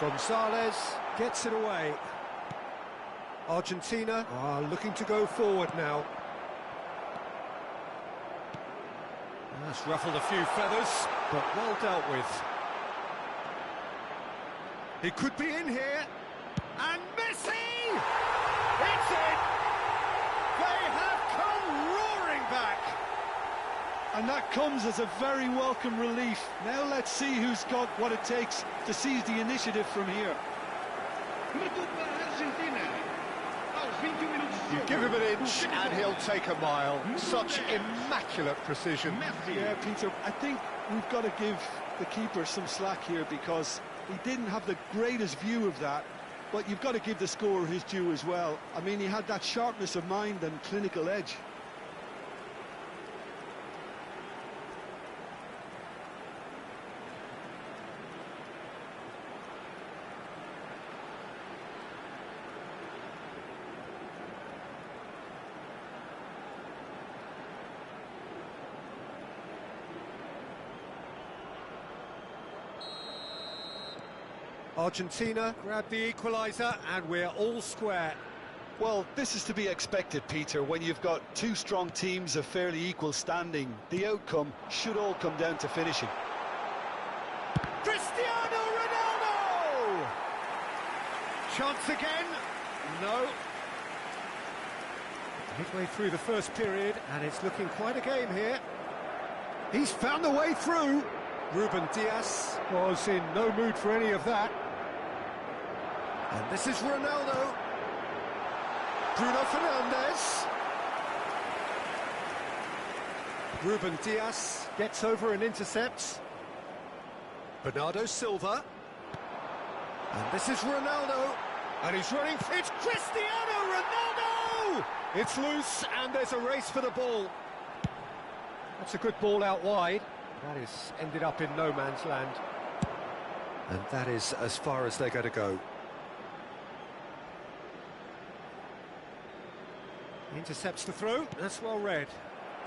Gonzalez gets it away. Argentina are looking to go forward now. That's ruffled a few feathers, but well dealt with. He could be in here. And Messi! It's in! They have come roaring back! And that comes as a very welcome relief. Now let's see who's got what it takes to seize the initiative from here. You give him an inch and he'll take a mile. Such immaculate precision. Yeah, Peter, I think we've got to give the keeper some slack here because he didn't have the greatest view of that, but you've got to give the scorer his due as well. I mean, he had that sharpness of mind and clinical edge. Argentina grab the equaliser and we're all square. Well, this is to be expected, Peter, when you've got two strong teams of fairly equal standing. The outcome should all come down to finishing. Cristiano Ronaldo! Chance again? No. Midway through the first period and it's looking quite a game here. He's found the way through. Ruben Dias was in no mood for any of that. And this is Ronaldo. Bruno Fernandes. Ruben Dias gets over and intercepts. Bernardo Silva. And this is Ronaldo. And he's running. It's Cristiano Ronaldo! It's loose and there's a race for the ball. That's a good ball out wide. That is ended up in no man's land. And that is as far as they're going to go. Intercepts the throw, that's well read.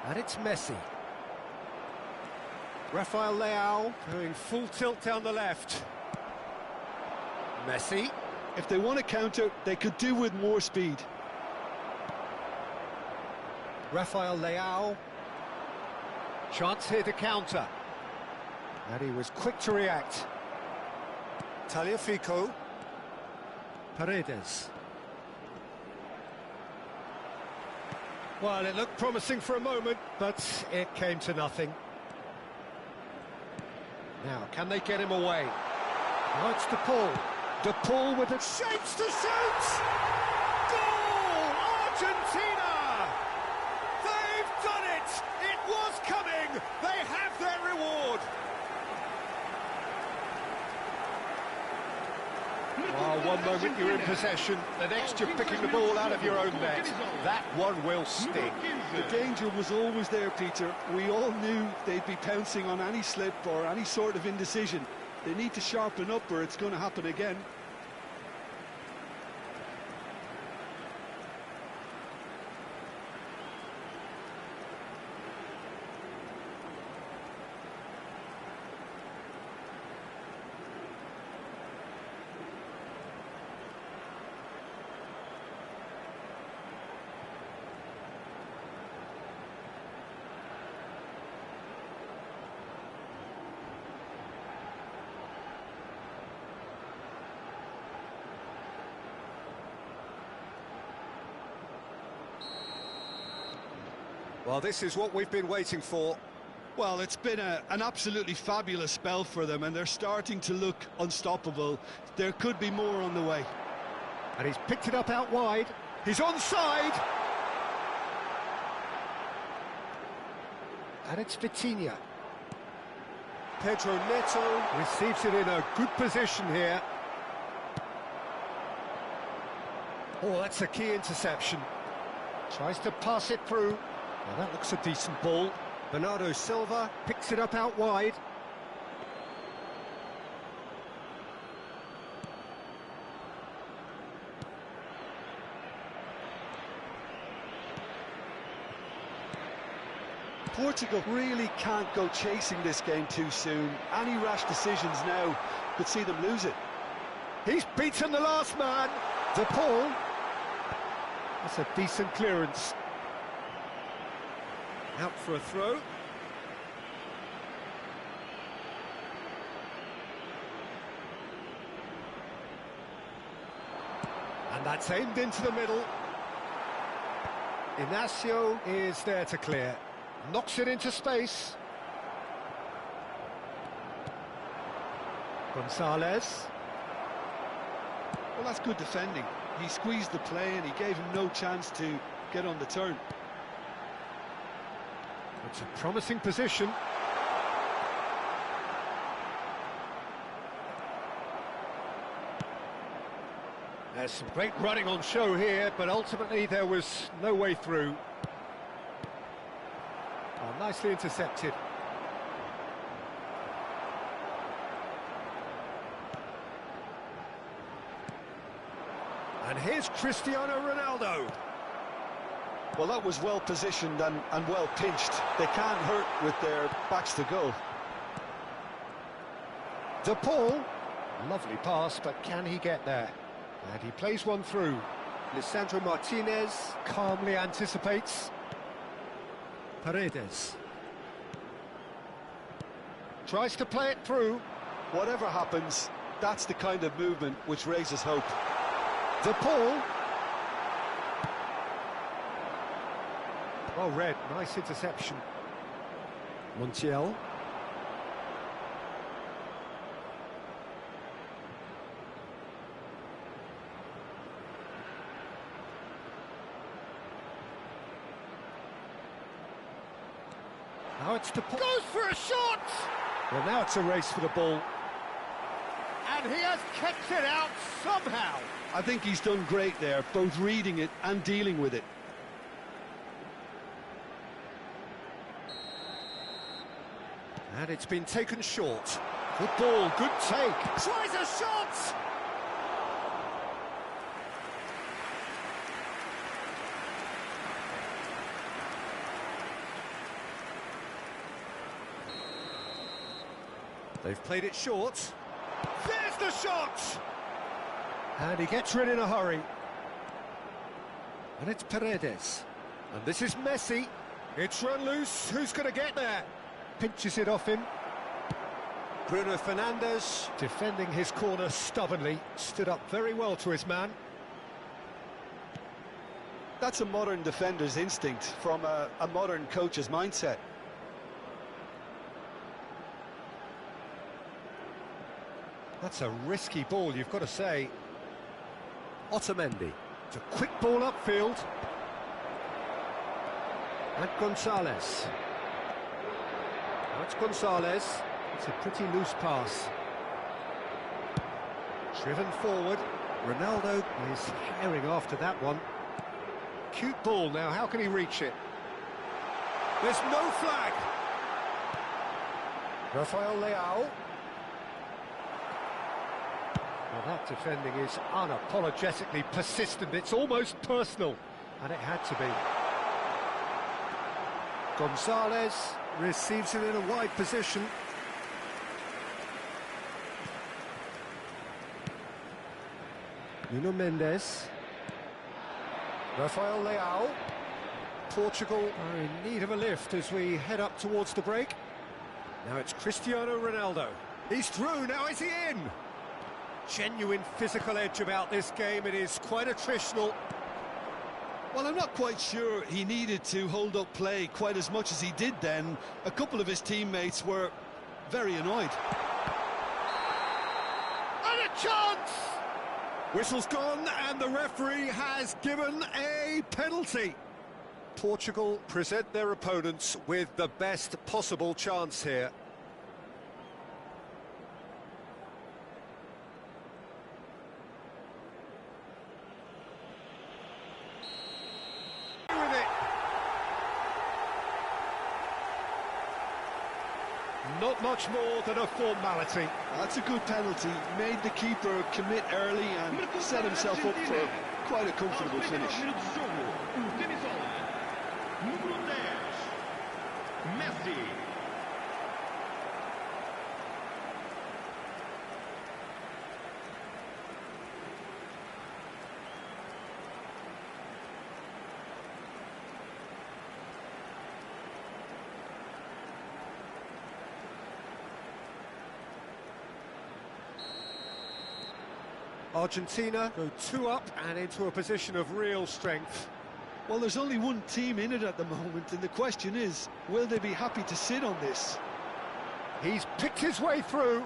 And it's Messi. Rafael Leao going full tilt down the left. Messi. If they want to counter, they could do with more speed. Rafael Leao. Chance here to counter. And he was quick to react. Tagliafico. Paredes. Well, it looked promising for a moment, but it came to nothing. Now, can they get him away? Now it's DePaul. DePaul with the shapes to shoot! Goal! Argentina! They've done it! It was coming! They have their reward! Oh, one moment you're in possession, the next you're picking the ball out of your own net. That one will sting. The danger was always there, Peter. We all knew they'd be pouncing on any slip or any sort of indecision. They need to sharpen up or it's going to happen again. Well, this is what we've been waiting for. Well, it's been an absolutely fabulous spell for them, and they're starting to look unstoppable. There could be more on the way. And he's picked it up out wide. He's onside. And it's Vitinha. Pedro Neto receives it in a good position here. Oh, that's a key interception. Tries to pass it through. Now that looks a decent ball. Bernardo Silva picks it up out wide. Portugal really can't go chasing this game too soon. Any rash decisions now could see them lose it. He's beaten the last man. De Paul. That's a decent clearance. Out for a throw. And that's aimed into the middle. Inacio is there to clear. Knocks it into space. Gonzalez. Well, that's good defending. He squeezed the play and he gave him no chance to get on the turn. It's a promising position. There's some great running on show here, but ultimately there was no way through. Oh, nicely intercepted. And here's Cristiano Ronaldo. Well, that was well positioned and well pinched. They can't hurt with their backs to goal. De Paul. Lovely pass, but can he get there? And he plays one through. Lisandro Martinez calmly anticipates. Paredes. Tries to play it through. Whatever happens, that's the kind of movement which raises hope. De Paul. Well read, nice interception. Montiel. Now it's De Paul. Goes for a shot! Well, now it's a race for the ball. And he has kept it out somehow. I think he's done great there, both reading it and dealing with it. And it's been taken short. Good ball, good take. Tries a shot! They've played it short. There's the shot! And he gets rid in a hurry. And it's Paredes. And this is Messi. It's run loose. Who's going to get there? Pinches it off him. Bruno Fernandes defending his corner stubbornly. Stood up very well to his man. That's a modern defender's instinct from a modern coach's mindset. That's a risky ball, you've got to say. Otamendi. It's a quick ball upfield. And Gonzalez. Now it's Gonzalez. It's a pretty loose pass. Driven forward. Ronaldo is herring after that one. Cute ball now, how can he reach it? There's no flag. Rafael Leao. Well, that defending is unapologetically persistent. It's almost personal, and it had to be. Gonzalez receives it in a wide position. Nuno Mendes. Rafael Leao. Portugal are in need of a lift as we head up towards the break. Now it's Cristiano Ronaldo. He's through, now is he in? Genuine physical edge about this game. It is quite attritional. Well, I'm not quite sure he needed to hold up play quite as much as he did then. A couple of his teammates were very annoyed. And a chance! Whistle's gone and the referee has given a penalty. Portugal present their opponents with the best possible chance here. Not much more than a formality. That's a good penalty. Made the keeper commit early and set himself up for quite a comfortable finish. Argentina go 2 up and into a position of real strength. Well, there's only one team in it at the moment, and the question is, will they be happy to sit on this? He's picked his way through.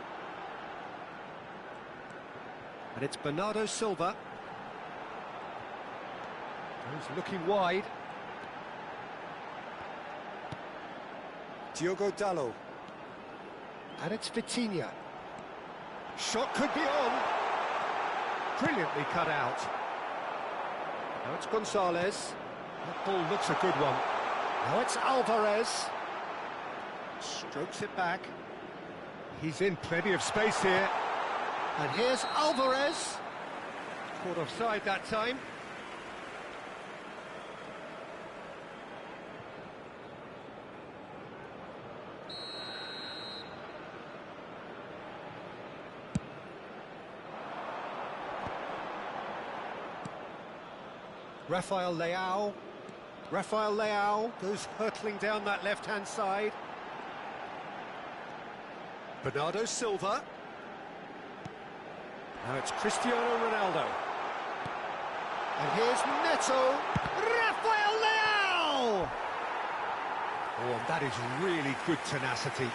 And it's Bernardo Silva. He's looking wide. Diogo Dalot. And it's Vitinha. Shot could be on. Brilliantly cut out. Now it's Gonzalez. That ball looks a good one. Now it's Alvarez. Strokes it back. He's in plenty of space here. And here's Alvarez. Caught offside that time. Rafael Leao. Rafael Leao goes hurtling down that left-hand side. Bernardo Silva. Now it's Cristiano Ronaldo. And here's Neto. Rafael Leao! Oh, that is really good tenacity.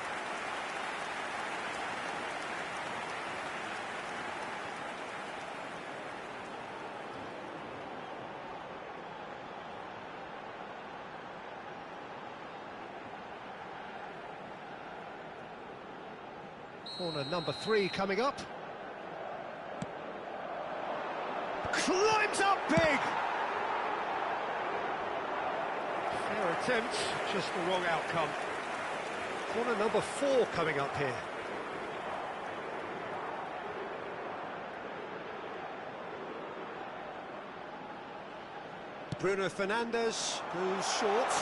Corner number 3 coming up. Climbs up big! Fair attempt, just the wrong outcome. Corner number 4 coming up here. Bruno Fernandes goes short.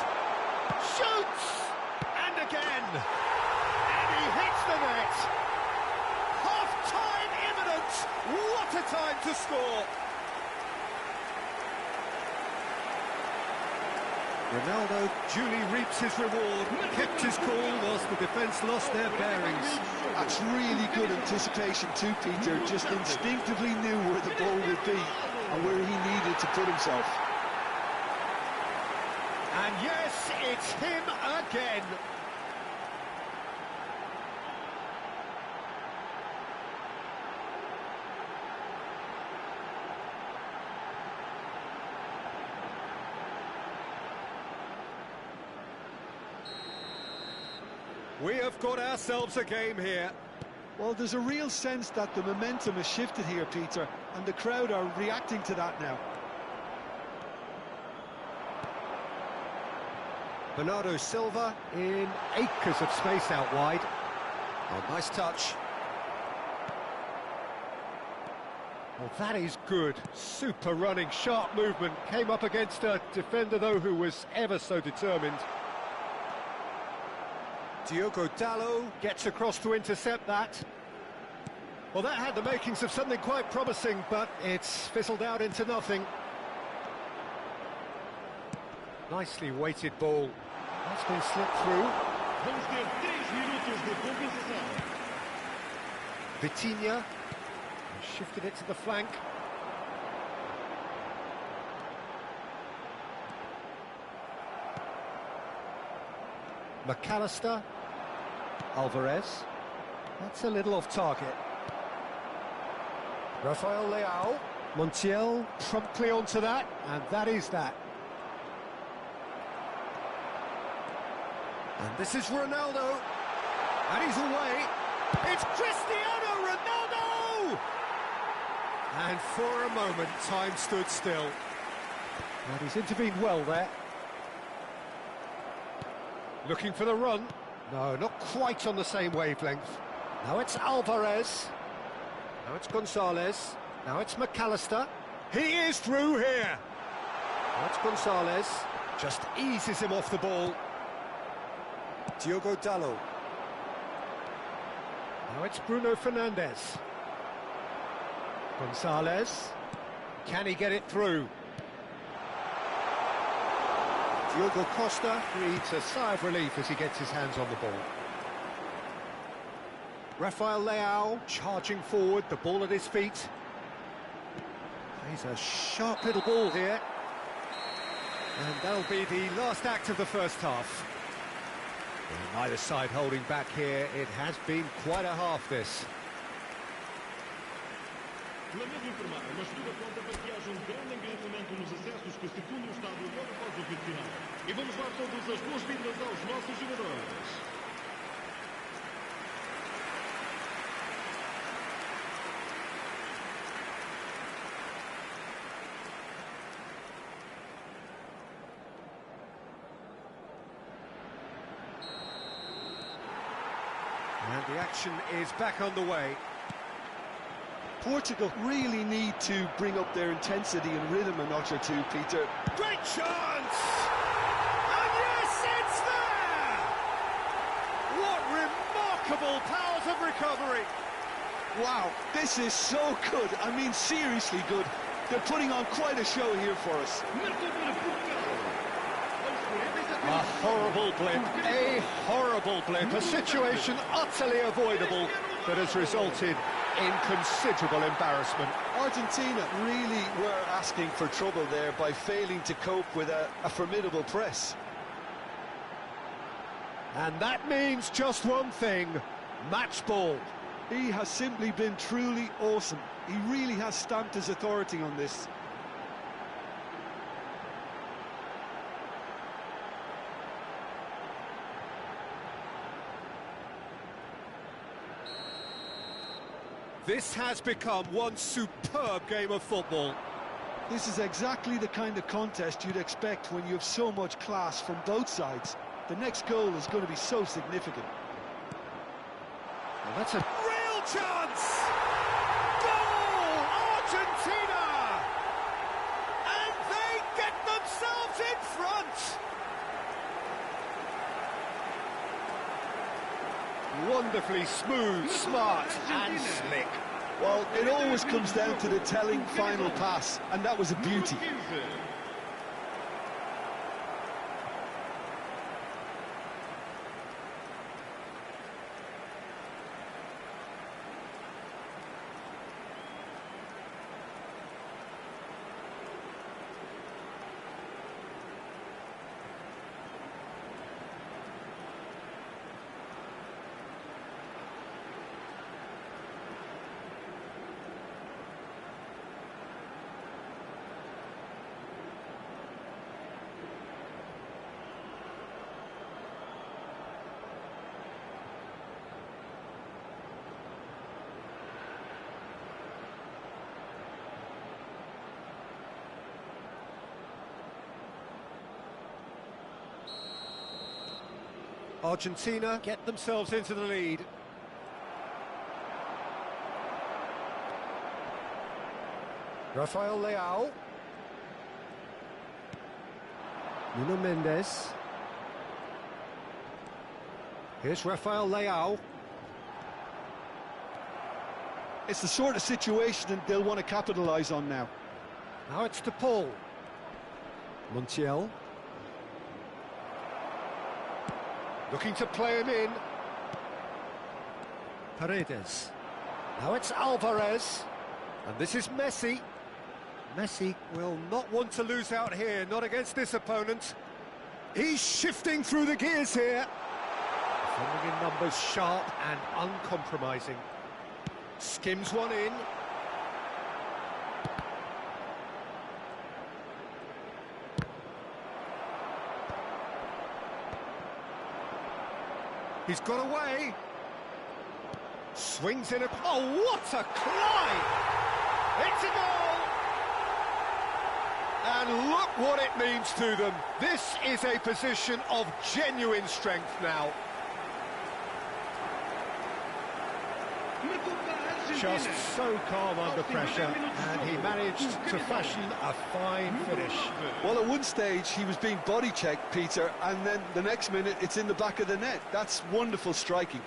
Shoots! And again! And he hits the net! Half-time imminent! What a time to score! Ronaldo duly reaps his reward, kept his cool whilst the defence lost their bearings. That's really good anticipation too, Peter. Just instinctively knew where the ball would be and where he needed to put himself. And yes, it's him again. We have got ourselves a game here. Well, there's a real sense that the momentum has shifted here, Peter, and the crowd are reacting to that now. Bernardo Silva in acres of space out wide. Oh, nice touch. Well, that is good. Super running, sharp movement. Came up against a defender, though, who was ever so determined. Diogo Dalot gets across to intercept that. Well, that had the makings of something quite promising, but it's fizzled out into nothing. Nicely weighted ball. That's been slipped through. Vitinha shifted it to the flank. McAllister. Alvarez. That's a little off target. Rafael Leao. Montiel promptly onto that, and that is that. And this is Ronaldo. And he's away. It's Cristiano Ronaldo! And for a moment, time stood still. And he's intervened well there. Looking for the run. No, not quite on the same wavelength. Now it's Alvarez. Now it's Gonzalez. Now it's McAllister. He is through here. Now it's Gonzalez. Just eases him off the ball. Diogo Dalot. Now it's Bruno Fernandes. Gonzalez. Can he get it through? Diogo Costa breathes a sigh of relief as he gets his hands on the ball. Rafael Leao charging forward, the ball at his feet. He's a sharp little ball here. And that'll be the last act of the first half. Well, neither side holding back here. It has been quite a half, this. Lamento informar, mas tudo aponta para que haja grande engarrafamento nos acessos que circundam o estádio logo após o apito final. E vamos dar todas as boas-vindas aos nossos jogadores. And the action is back on the way. Portugal really need to bring up their intensity and rhythm a notch or two, Peter. Great chance! And yes, it's there! What remarkable powers of recovery! Wow, this is so good. I mean, seriously good. They're putting on quite a show here for us. A horrible blip, a situation utterly avoidable that has resulted in considerable embarrassment. Argentina really were asking for trouble there by failing to cope with a formidable press. And that means just one thing, match ball. He has simply been truly awesome. He really has stamped his authority on this. This has become one superb game of football. This is exactly the kind of contest you'd expect when you have so much class from both sides. The next goal is going to be so significant. And that's a real chance! Goal! Argentina! And they get themselves in front! Wonderfully smooth, smart and slick. Well, it always comes down to the telling final pass, and that was a beauty. Argentina get themselves into the lead. Rafael Leao. Nuno Mendes. Here's Rafael Leao. It's the sort of situation that they'll want to capitalise on now. Now it's to Paul. Montiel. Looking to play him in. Paredes. Now it's Alvarez. And this is Messi. Messi will not want to lose out here, not against this opponent. He's shifting through the gears here. Defending in numbers, sharp and uncompromising. Skims one in. He's got away. Swings in a... Oh, what a climb! It's a goal! And look what it means to them. This is a position of genuine strength now. Just so calm under pressure, and he managed to fashion a fine finish. Well, at one stage he was being body checked, Peter, and then the next minute it's in the back of the net. That's wonderful striking.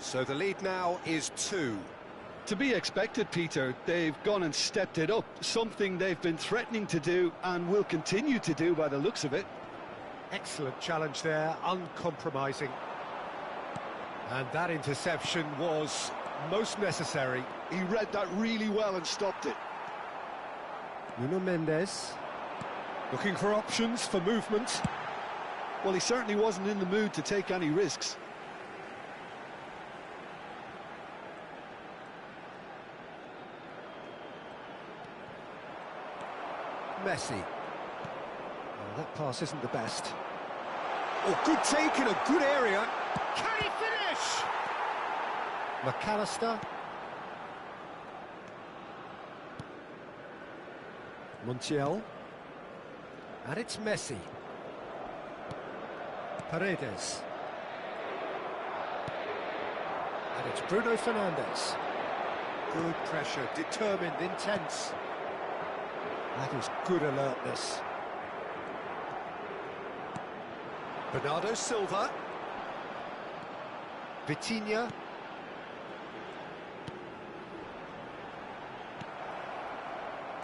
So the lead now is 2. To be expected, Peter. They've gone and stepped it up, something they've been threatening to do and will continue to do by the looks of it. Excellent challenge there, uncompromising. And that interception was most necessary. He read that really well and stopped it. Nuno Mendes, looking for options for movement. Well, he certainly wasn't in the mood to take any risks. Messi. Oh, that pass isn't the best. Oh, good take in a good area. Can he finish? McAllister. Montiel. And it's Messi. Paredes. And it's Bruno Fernandes. Good pressure, determined, intense. That is good alertness. Bernardo Silva. Vitinha.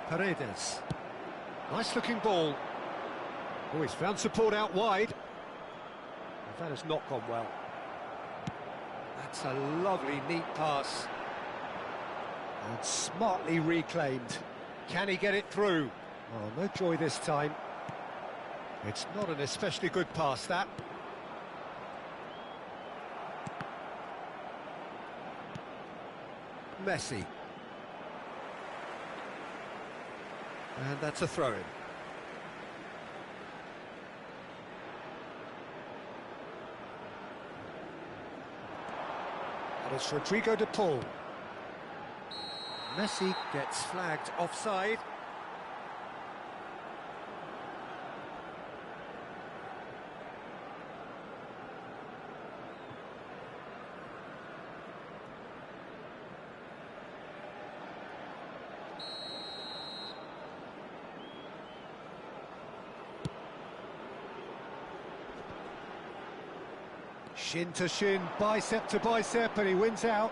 Paredes. Nice looking ball. Oh, he's found support out wide. That has not gone well. That's a lovely, neat pass. And smartly reclaimed. Can he get it through? Oh, no joy this time. It's not an especially good pass, that. Messi. And that's a throw-in. And it's Rodrigo de Paul. Messi gets flagged offside. Shin to shin, bicep to bicep, and he wins out.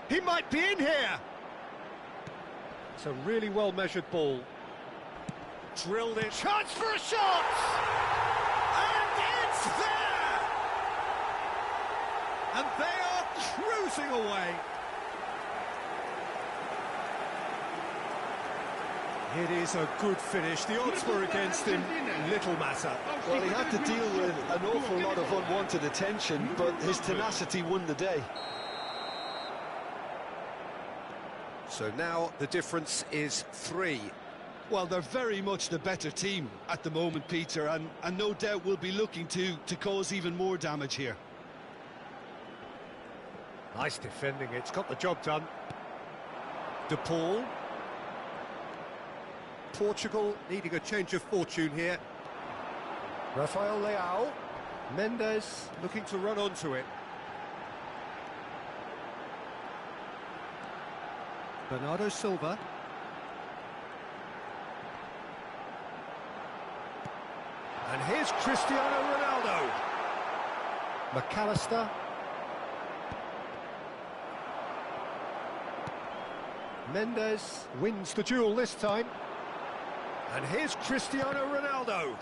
He might be in here! It's a really well-measured ball. Drilled it. Chance for a shot! And it's there! And they are cruising away. It is a good finish. The odds were against him. Little matter. Well, he had to deal with an awful lot of unwanted attention, but his tenacity won the day. So now the difference is 3. Well, they're very much the better team at the moment, Peter, and no doubt will be looking to cause even more damage here. Nice defending, it's got the job done. De Paul. Portugal needing a change of fortune here. Rafael Leao. Mendes looking to run onto it. Bernardo Silva. And here's Cristiano Ronaldo. McAllister. Mendes wins the duel this time. And here's Cristiano Ronaldo.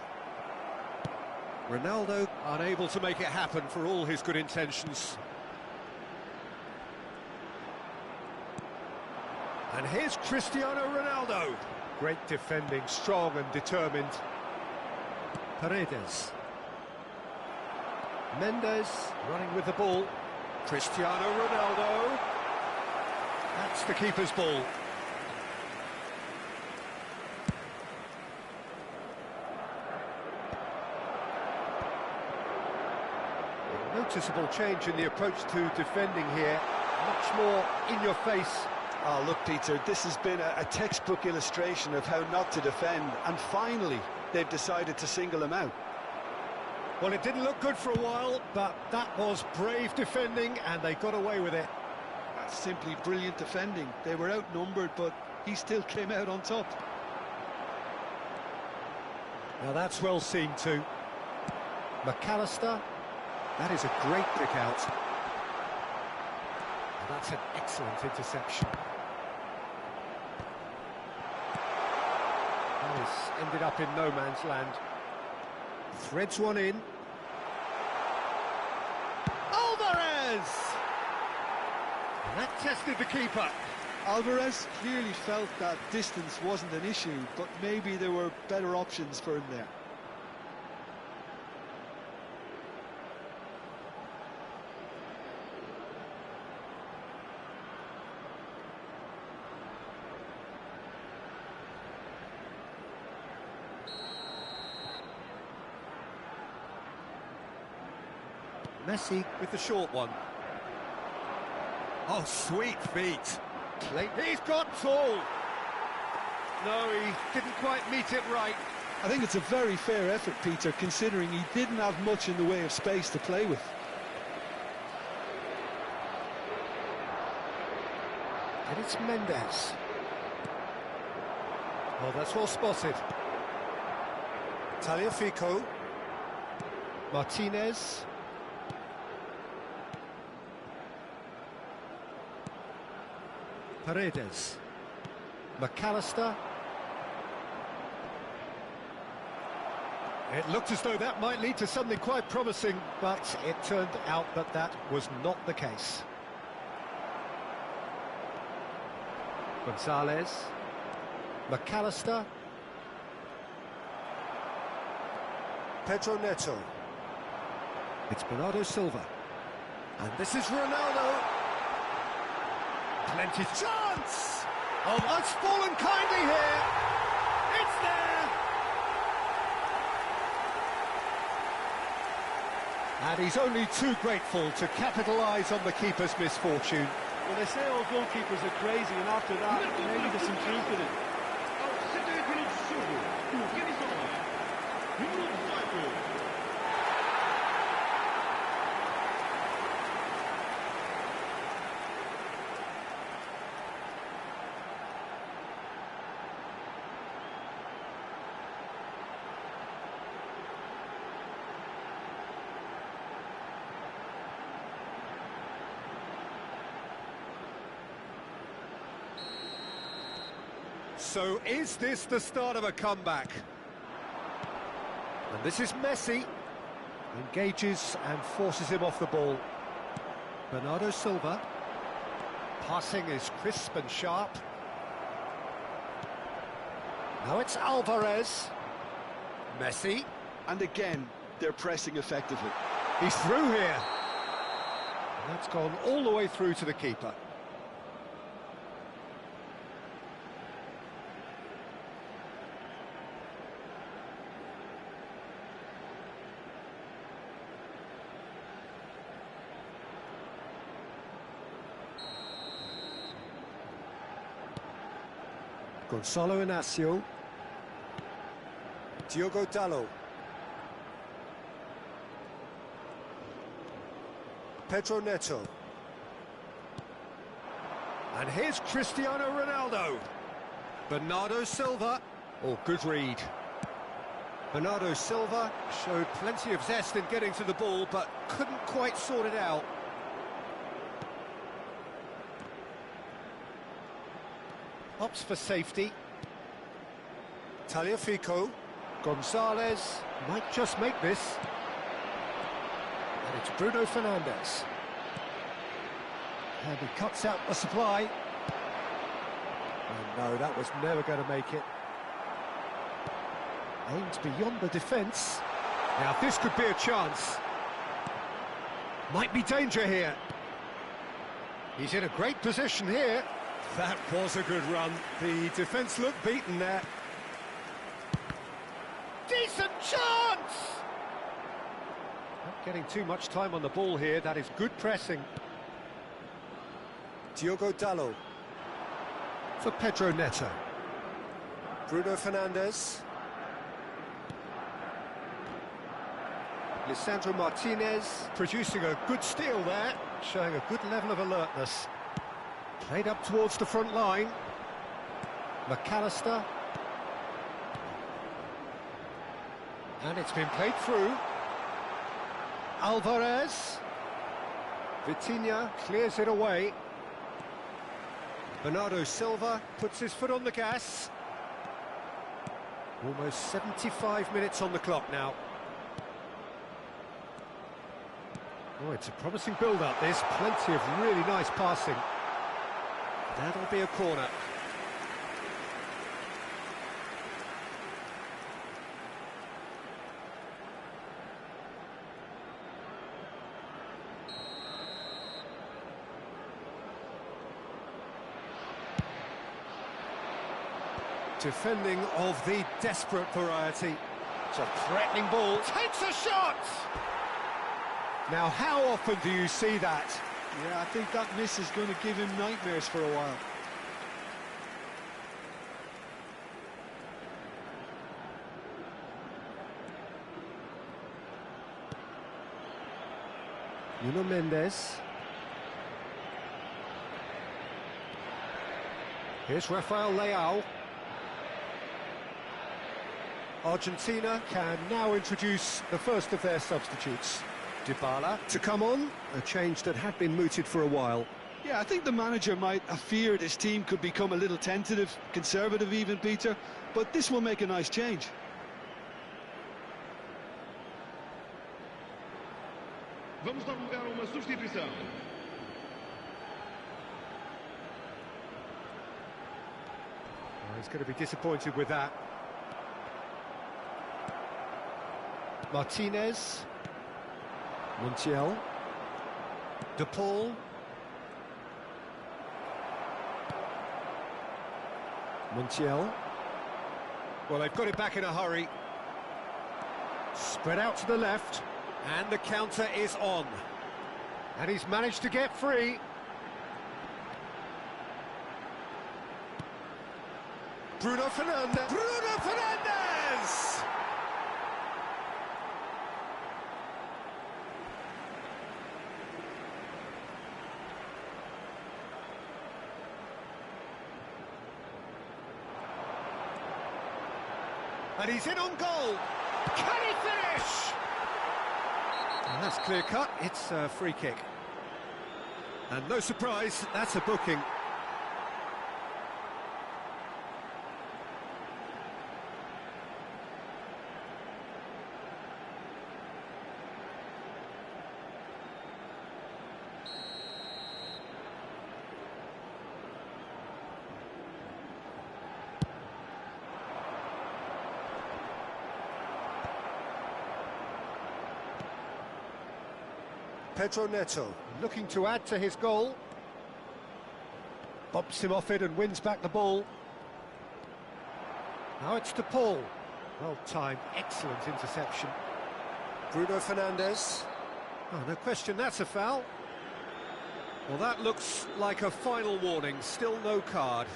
Ronaldo unable to make it happen for all his good intentions. And here's Cristiano Ronaldo. Great defending, strong and determined. Paredes. Mendes running with the ball. Cristiano Ronaldo. That's the keeper's ball. Noticeable change in the approach to defending here. Much more in your face. Oh, look, Peter, this has been a textbook illustration of how not to defend, and finally they've decided to single him out. Well, it didn't look good for a while, but that was brave defending, and they got away with it. That's simply brilliant defending. They were outnumbered, but he still came out on top. Now that's well seen too. McAllister, that is a great pick out. And that's an excellent interception. That has ended up in no man's land. Threads one in. Alvarez! And that tested the keeper. Alvarez clearly felt that distance wasn't an issue, but maybe there were better options for him there. Messi with the short one. Oh, sweet feet. He's got tall. No, he didn't quite meet it right. I think it's a very fair effort, Peter, considering he didn't have much in the way of space to play with. And it's Mendes. Oh, that's well spotted. Tagliafico. Martinez. Paredes. McAllister. It looked as though that might lead to something quite promising, but it turned out that that was not the case. Gonzalez. McAllister. Pedro Neto. It's Bernardo Silva. And this is Ronaldo. Plenty chance! Oh, that's fallen kindly here. It's there! And he's only too grateful to capitalise on the keeper's misfortune. Well, they say all goalkeepers are crazy, and after that, maybe there's some truth in it. Aos 78 minutos de jogo, o Venezuela, número 18. So is this the start of a comeback? And this is Messi. Engages and forces him off the ball. Bernardo Silva. Passing is crisp and sharp. Now it's Alvarez. Messi. And again, they're pressing effectively. He's through here. And that's gone all the way through to the keeper. Gonzalo Inacio. Diogo Dalot. Pedro Neto. And here's Cristiano Ronaldo. Bernardo Silva. Oh, good read. Bernardo Silva showed plenty of zest in getting to the ball, but couldn't quite sort it out. Opts for safety. Tagliafico. Gonzalez might just make this. And it's Bruno Fernandes. And he cuts out the supply. Oh no, that was never going to make it. Aimed beyond the defence. Now this could be a chance. Might be danger here. He's in a great position here. That was a good run. The defence looked beaten there. Decent chance! getting too much time on the ball here. That is good pressing. Diogo Dalot. For Pedro Neto. Bruno Fernandes. Lisandro Martinez producing a good steal there, showing a good level of alertness. Played up towards the front line. McAllister. And it's been played through. Alvarez. Vitinha clears it away. Bernardo Silva puts his foot on the gas. Almost 75 minutes on the clock now. Oh, it's a promising build-up, this. Plenty of really nice passing. That'll be a corner. Defending of the desperate variety. It's a threatening ball. Takes a shot! Now, how often do you see that? Yeah, I think that miss is going to give him nightmares for a while. Nuno Mendes. Here's Rafael Leao. Argentina can now introduce the first of their substitutes. Dybala to come on, a change that had been mooted for a while. Yeah, I think the manager might have feared his team could become a little tentative, conservative even, Peter, but this will make a nice change. Vamos dar lugar a uma substituição. Oh, he's going to be disappointed with that. Martinez. Montiel. De Paul. Montiel. Well, they've got it back in a hurry. Spread out to the left, and the counter is on. And he's managed to get free. Bruno Fernandes. Bruno Fernandes! And he's in on goal. Can he finish? And that's clear cut. It's a free kick. And no surprise, that's a booking. Pedro Neto. Looking to add to his goal. Bumps him off it and wins back the ball. Now it's De Paul. Well timed, excellent interception. Bruno Fernandes. Oh, no question, that's a foul. Well, that looks like a final warning, still no card.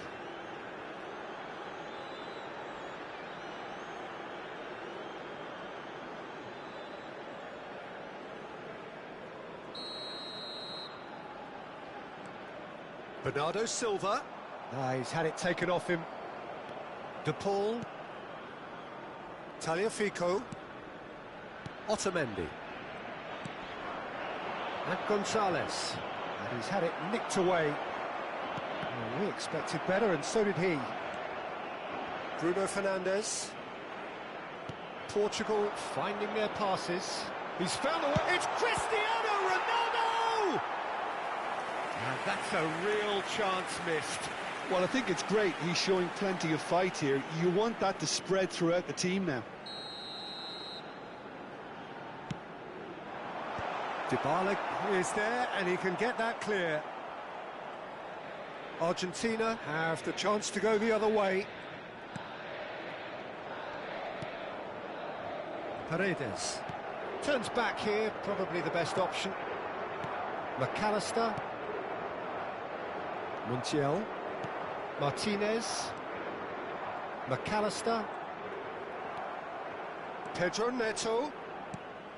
Bernardo Silva. He's had it taken off him. De Paul. Tagliafico. Otamendi. And Gonzalez. And he's had it nicked away. Well, we expected better, and so did he. Bruno Fernandes. Portugal finding their passes. He's found the way. It's Cristiano Ronaldo! And that's a real chance missed. Well, I think it's great. He's showing plenty of fight here. You want that to spread throughout the team now. Dybala is there, and he can get that clear. Argentina have the chance to go the other way. Paredes. Turns back here, probably the best option. McAllister. Montiel. Martinez. McAllister. Pedro Neto.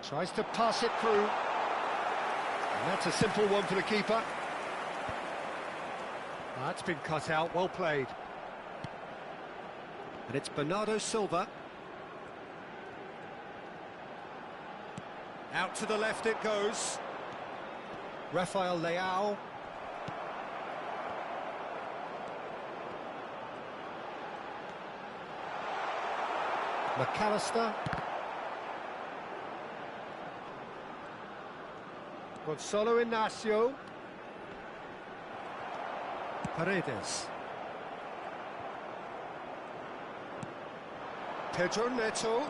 Tries to pass it through. And that's a simple one for the keeper. That's been cut out, well played. And it's Bernardo Silva. Out to the left it goes. Rafael Leao. McAllister. Gonzalo Inacio. Paredes. Pedro Neto.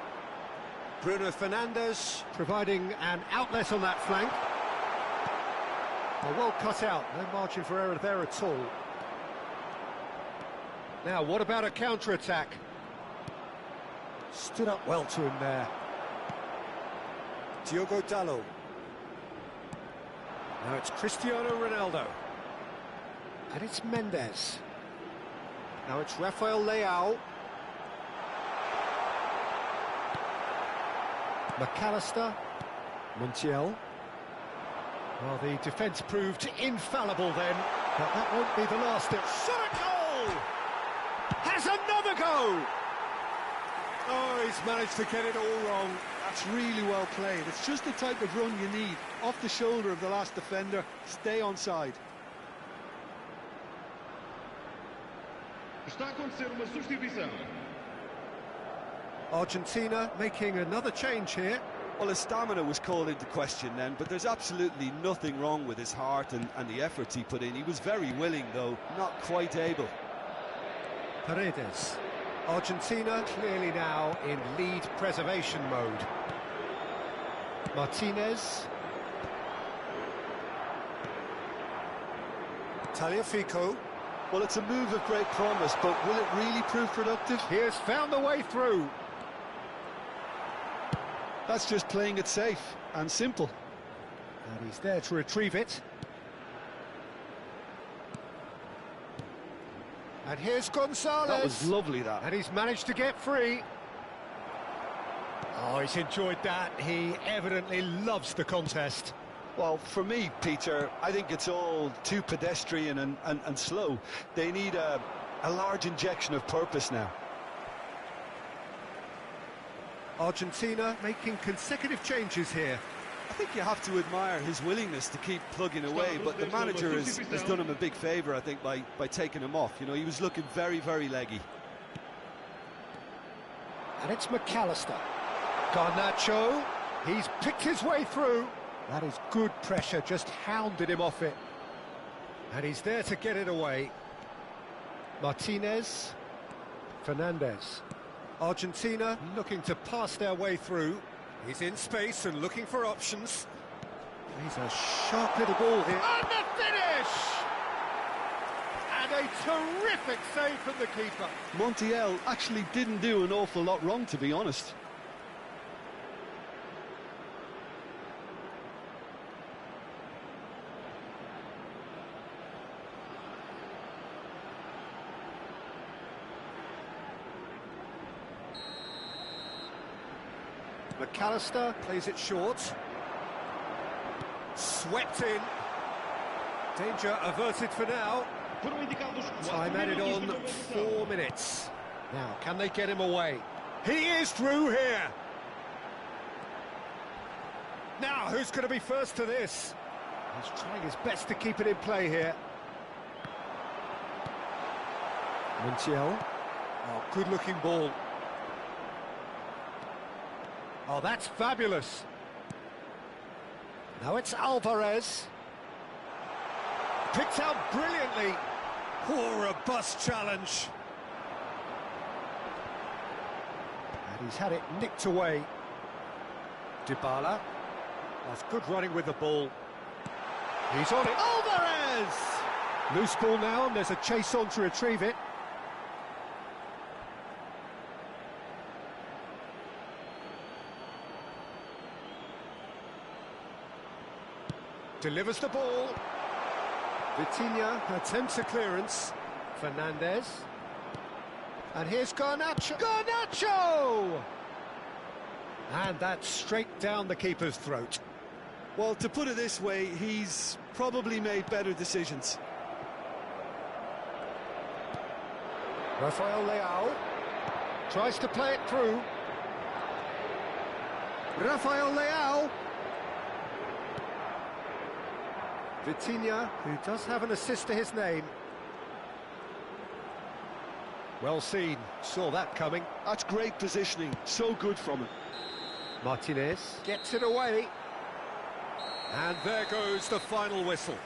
Bruno Fernandes. Providing an outlet on that flank. Well cut out, no margin for error there at all. Now, what about a counter-attack? Stood up well to him there. Diogo Dalot. Now it's Cristiano Ronaldo. And it's Mendes. Now it's Rafael Leao. McAllister. Montiel. Well, the defence proved infallible then, but that won't be the last. Shot goal! Has another go! Oh, he's managed to get it all wrong. That's really well played. It's just the type of run you need. Off the shoulder of the last defender, stay onside. Está a acontecer uma substituição. Argentina making another change here. Well, his stamina was called into question then, but there's absolutely nothing wrong with his heart and the efforts he put in. He was very willing, though, not quite able. Paredes. Argentina clearly now in lead preservation mode. Martinez. Tagliafico. Well, it's a move of great promise, but will it really prove productive? He has found the way through. That's just playing it safe and simple. And he's there to retrieve it. And here's Gonzalez. That was lovely, that. And he's managed to get free. Oh, he's enjoyed that. He evidently loves the contest. Well, for me, Peter, I think it's all too pedestrian and slow. They need a large injection of purpose now. Argentina making consecutive changes here. I think you have to admire his willingness to keep plugging away, but the manager has done him a big favour, I think, by taking him off. You know, he was looking very, very leggy. And it's McAllister. Garnacho, he's picked his way through. That is good pressure, just hounded him off it. And he's there to get it away. Martinez. Fernandes. Argentina looking to pass their way through. He's in space and looking for options. He's a sharp little ball here. And the finish! And a terrific save from the keeper. Montiel actually didn't do an awful lot wrong, to be honest. McAllister plays it short. Swept in. Danger averted for now. Time added on 4 minutes. Now, can they get him away? He is through here. Now, who's going to be first to this? He's trying his best to keep it in play here. Montiel. Oh, good-looking ball. Oh, that's fabulous. Now it's Alvarez. Picked out brilliantly. Oh, robust challenge. And he's had it nicked away. Dybala. That's good running with the ball. He's on it. Alvarez! Loose ball now, and there's a chase on to retrieve it. delivers the ball. Vitinha attempts a clearance. Fernandez. And here's Garnacho. Garnacho! And that's straight down the keeper's throat. Well, to put it this way, he's probably made better decisions. Rafael Leao tries to play it through. Rafael Leao. Vitinha, who does have an assist to his name. Well seen, saw that coming. That's great positioning, so good from him. Martinez gets it away. And there goes the final whistle.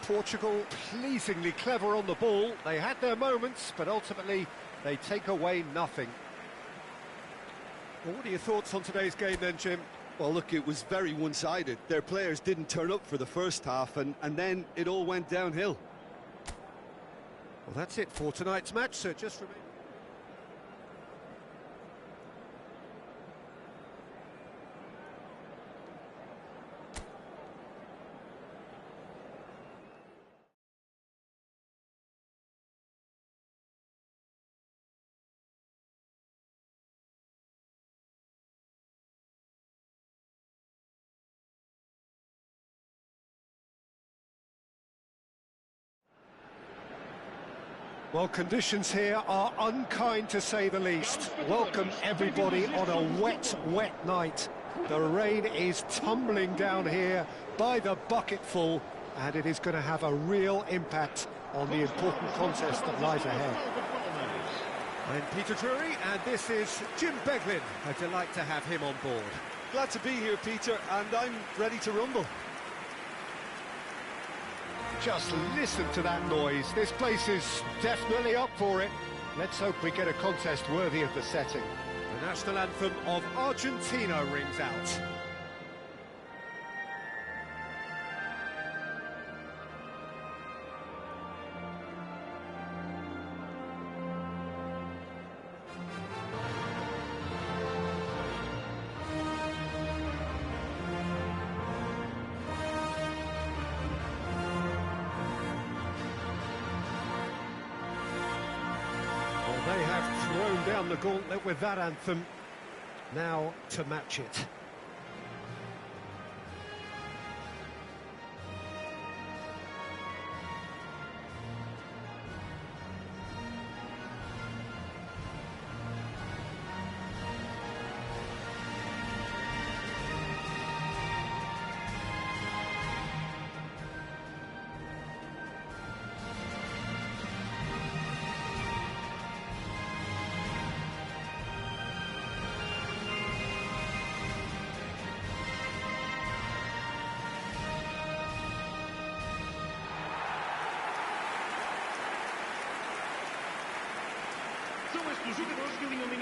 Portugal pleasingly clever on the ball. They had their moments, but ultimately they take away nothing. Well, what are your thoughts on today's game then, Jim? Well, look, it was very one-sided. Their players didn't turn up for the first half, and then it all went downhill. Well, that's it for tonight's match, so just remain... Well, conditions here are unkind to say the least. Welcome everybody on a wet, wet night. The rain is tumbling down here by the bucketful, and it is going to have a real impact on the important contest that lies ahead. I'm Peter Drury, and this is Jim Beglin. A delight to have him on board. Glad to be here, Peter, and I'm ready to rumble. Just listen to that noise. This place is definitely up for it. Let's hope we get a contest worthy of the setting. The national anthem of Argentina rings out. They have thrown down the gauntlet with that anthem. Now to match it.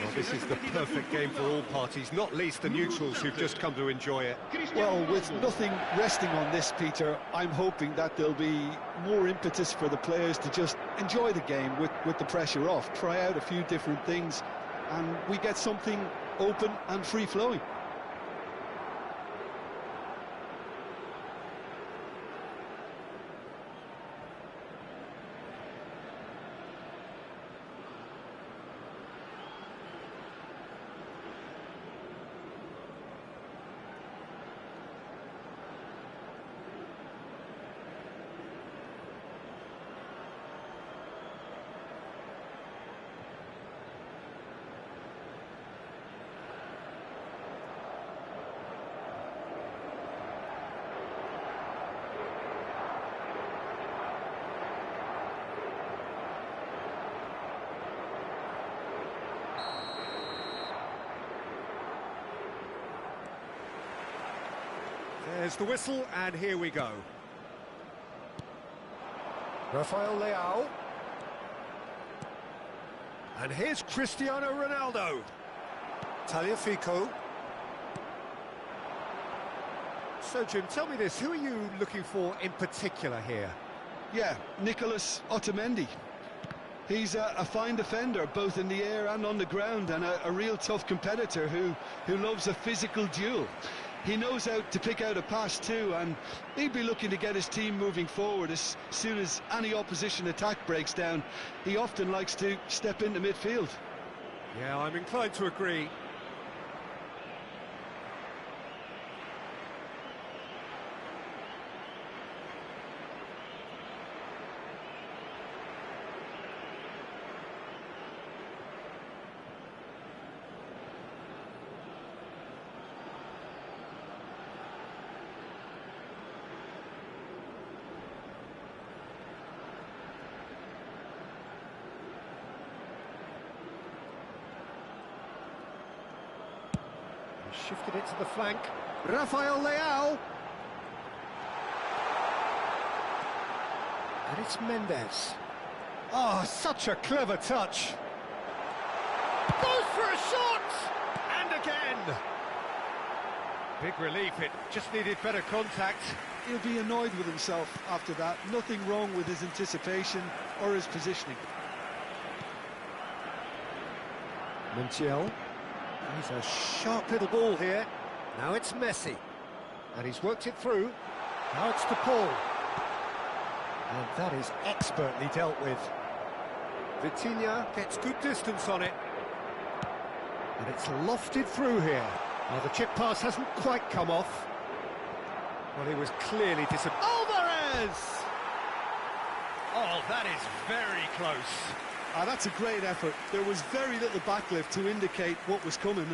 Well, this is the perfect game for all parties, not least the neutrals who've just come to enjoy it. Well, with nothing resting on this, Peter, I'm hoping that there'll be more impetus for the players to just enjoy the game with the pressure off, try out a few different things, and we get something open and free-flowing. There's the whistle, and here we go. Rafael Leao. And here's Cristiano Ronaldo. Tagliafico. So, Jim, tell me this, who are you looking for in particular here? Yeah, Nicolas Otamendi. He's a fine defender, both in the air and on the ground, and a real tough competitor who loves a physical duel. He knows how to pick out a pass too, and he'd be looking to get his team moving forward as soon as any opposition attack breaks down. He often likes to step into midfield. Yeah, I'm inclined to agree. Shifted it to the flank. Rafael Leao. And it's Mendes. Oh, such a clever touch. Goes for a shot! And again! Big relief, it just needed better contact. He'll be annoyed with himself after that. Nothing wrong with his anticipation or his positioning. Montiel. He's a sharp little ball here. Now it's Messi. And he's worked it through. Now it's to Paul. And that is expertly dealt with. Vitinha gets good distance on it. And it's lofted through here. Now the chip pass hasn't quite come off. Well, he was clearly disappointed. Alvarez! Oh, that is very close. Ah, that's a great effort. There was very little backlift to indicate what was coming.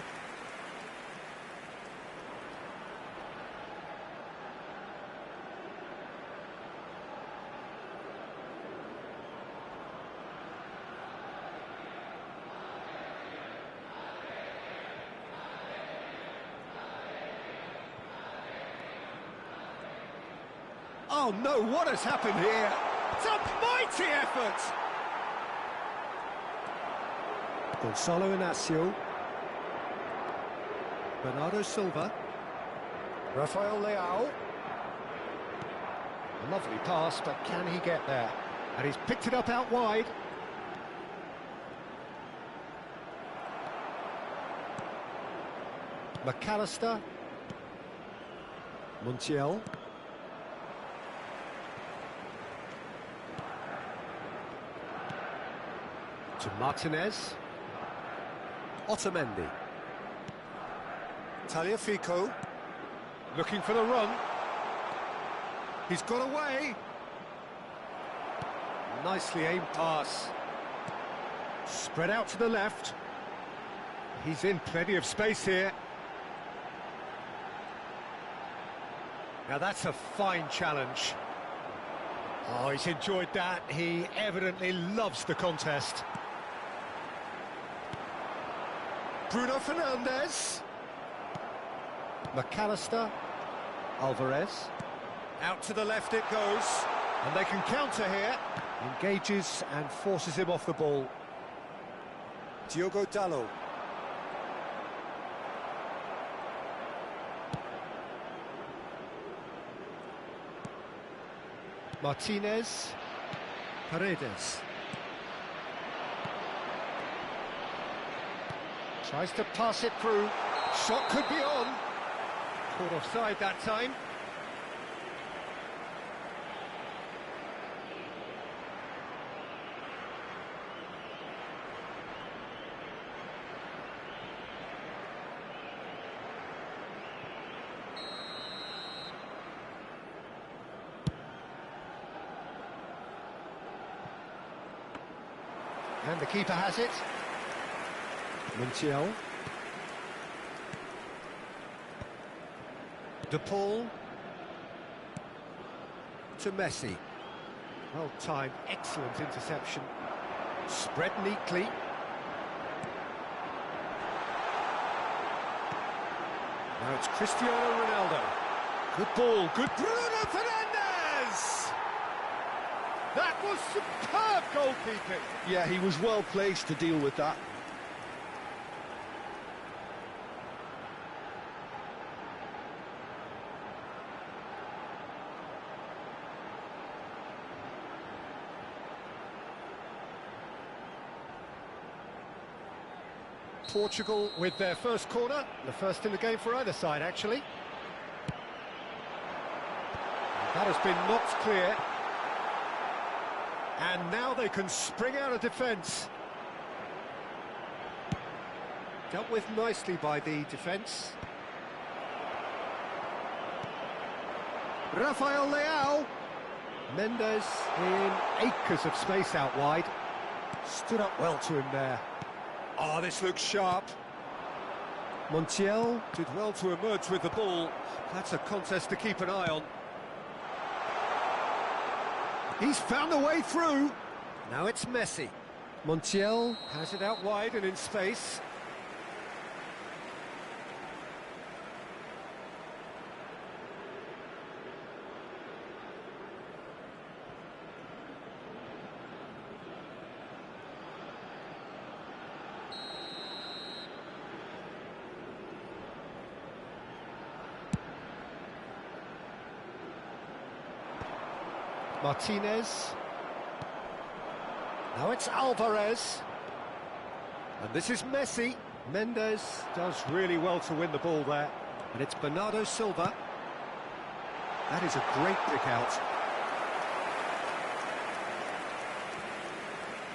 Oh no, what has happened here? It's a mighty effort! Gonzalo Inacio. Bernardo Silva. Rafael Leao. A lovely pass, but can he get there? And he's picked it up out wide. McAllister. Montiel. To Martinez. Otamendi. Tagliafico. Looking for the run. He's got away. Nicely aimed pass. Spread out to the left. He's in plenty of space here. Now that's a fine challenge. Oh, he's enjoyed that. He evidently loves the contest. Bruno Fernandes. McAllister. Alvarez. Out to the left it goes. And they can counter here. Engages and forces him off the ball. Diogo Dalot. Martinez. Paredes. Tries to pass it through. Shot could be on. Caught offside that time. And the keeper has it. Montiel. De Paul. To Messi. Well timed, excellent interception. Spread neatly. Now it's Cristiano Ronaldo. Good ball, good Bruno Fernandes! That was superb goalkeeping. Yeah, he was well placed to deal with that. Portugal with their first corner, the first in the game for either side actually. That has been knocked clear. And now they can spring out of defence. Dealt with nicely by the defence. Rafael Leao. Mendes in acres of space out wide. Stood up well to him there. Oh, this looks sharp. Montiel did well to emerge with the ball. That's a contest to keep an eye on. He's found a way through. Now it's Messi. Montiel has it out wide and in space. Martinez. Now it's Alvarez. And this is Messi. Mendes does really well to win the ball there. And it's Bernardo Silva. That is a great pick out.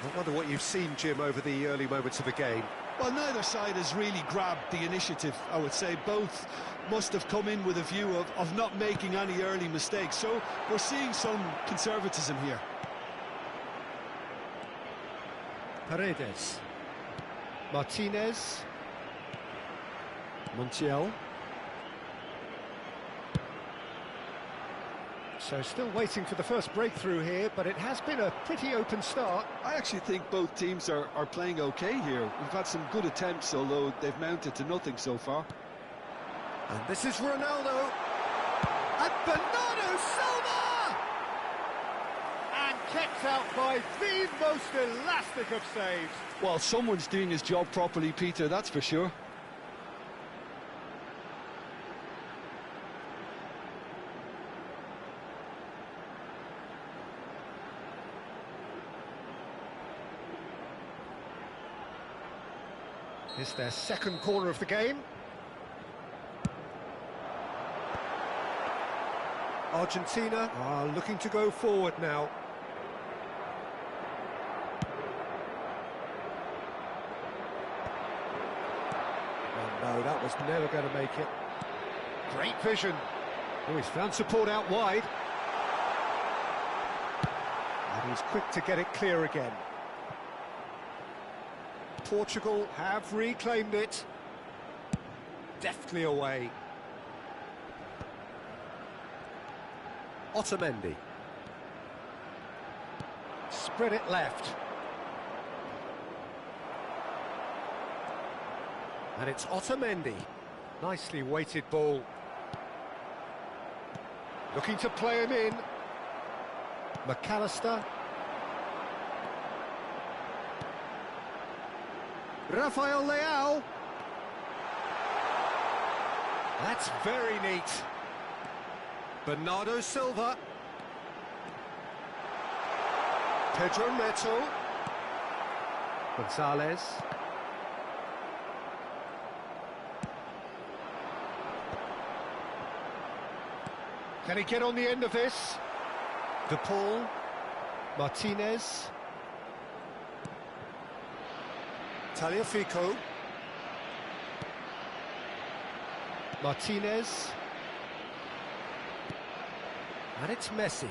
I wonder what you've seen, Jim, over the early moments of the game. Well, neither side has really grabbed the initiative, I would say. Both must have come in with a view of not making any early mistakes. So we're seeing some conservatism here. Paredes. Martinez. Montiel. So still waiting for the first breakthrough here, but it has been a pretty open start. I actually think both teams are playing okay here. We've had some good attempts, although they've mounted to nothing so far. And this is Ronaldo. And Bernardo Silva! And kept out by the most elastic of saves. Well, someone's doing his job properly, Peter, that's for sure. It's their second corner of the game. Argentina are looking to go forward now. Oh no, that was never going to make it. Great vision. Oh, he's found support out wide. And he's quick to get it clear again. Portugal have reclaimed it. Deftly away. Otamendi. Spread it left. And it's Otamendi. Nicely weighted ball. Looking to play him in. McAllister. Rafael Leao. That's very neat. Bernardo Silva. Pedro Neto. Gonzalez. Can he get on the end of this? De Paul. Martinez. Tagliafico. Martinez. And it's Messi.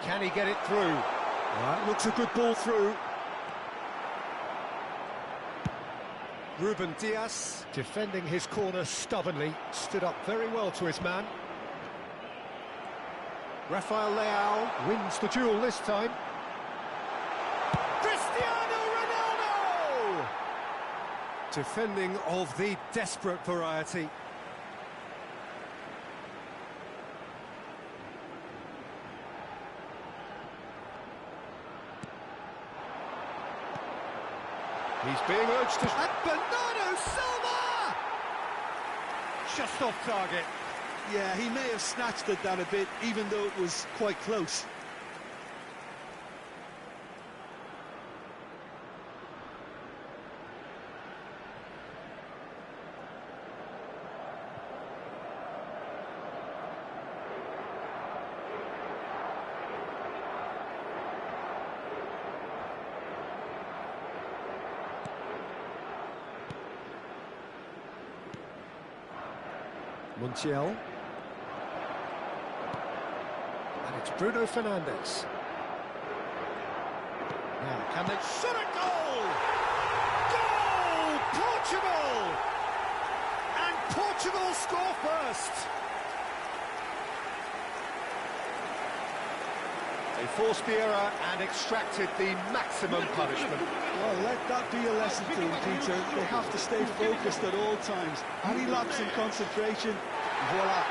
Can he get it through? That looks a good ball through. Ruben Dias defending his corner stubbornly. Stood up very well to his man. Rafael Leao wins the duel this time. Cristiano Ronaldo! Defending of the desperate variety. He's being urged to... And Bernardo Silva! Just off target. Yeah, he may have snatched at that a bit, even though it was quite close. Montiel. And it's Bruno Fernandes. Now, can they shot a goal? Goal! Portugal! And Portugal score first. They forced the error and extracted the maximum punishment. Well, let that be a lesson to them, Peter. They have to stay focused at all times. Any lapse in concentration, voila.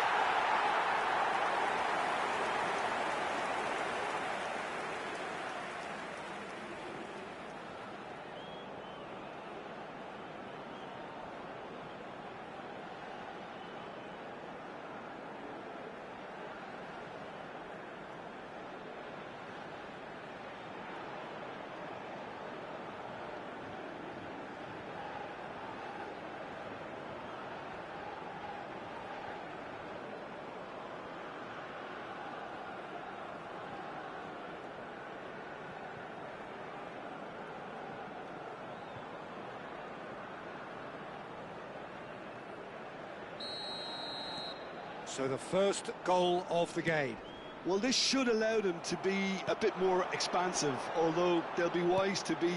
So the first goal of the game. Well, this should allow them to be a bit more expansive, although they'll be wise to be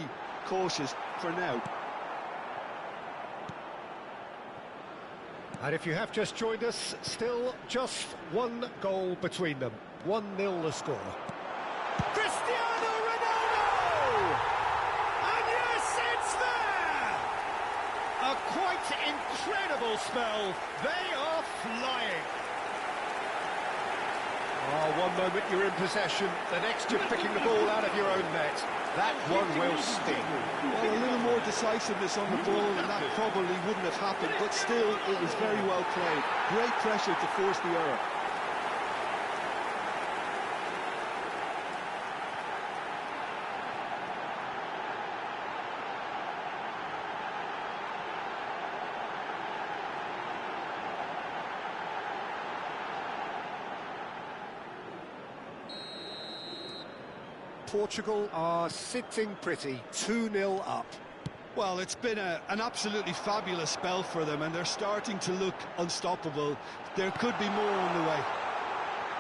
cautious for now. And if you have just joined us, still just one goal between them. 1-0 the score. Cristiano Ronaldo! And yes, it's there! A quite incredible spell. They are flying. Oh, one moment you're in possession, the next you're picking the ball out of your own net. That one will sting. Well, a little more decisiveness on the ball, and that probably wouldn't have happened, but still, it was very well played. Great pressure to force the error. Portugal are sitting pretty, 2-0 up. Well, it's been an absolutely fabulous spell for them, and they're starting to look unstoppable. There could be more on the way.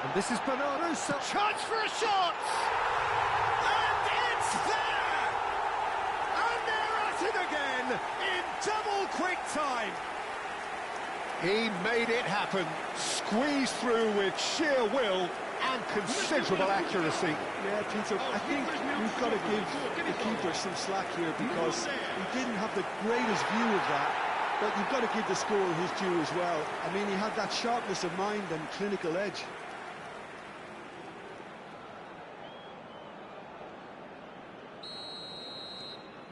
And this is Bernardo's chance for a shot! And it's there! And they're at it again in double quick time. He made it happen, squeezed through with sheer will and considerable accuracy. Yeah, Peter, I think we've got to give the keeper some slack here because he didn't have the greatest view of that, but you've got to give the scorer his due as well. I mean, he had that sharpness of mind and clinical edge.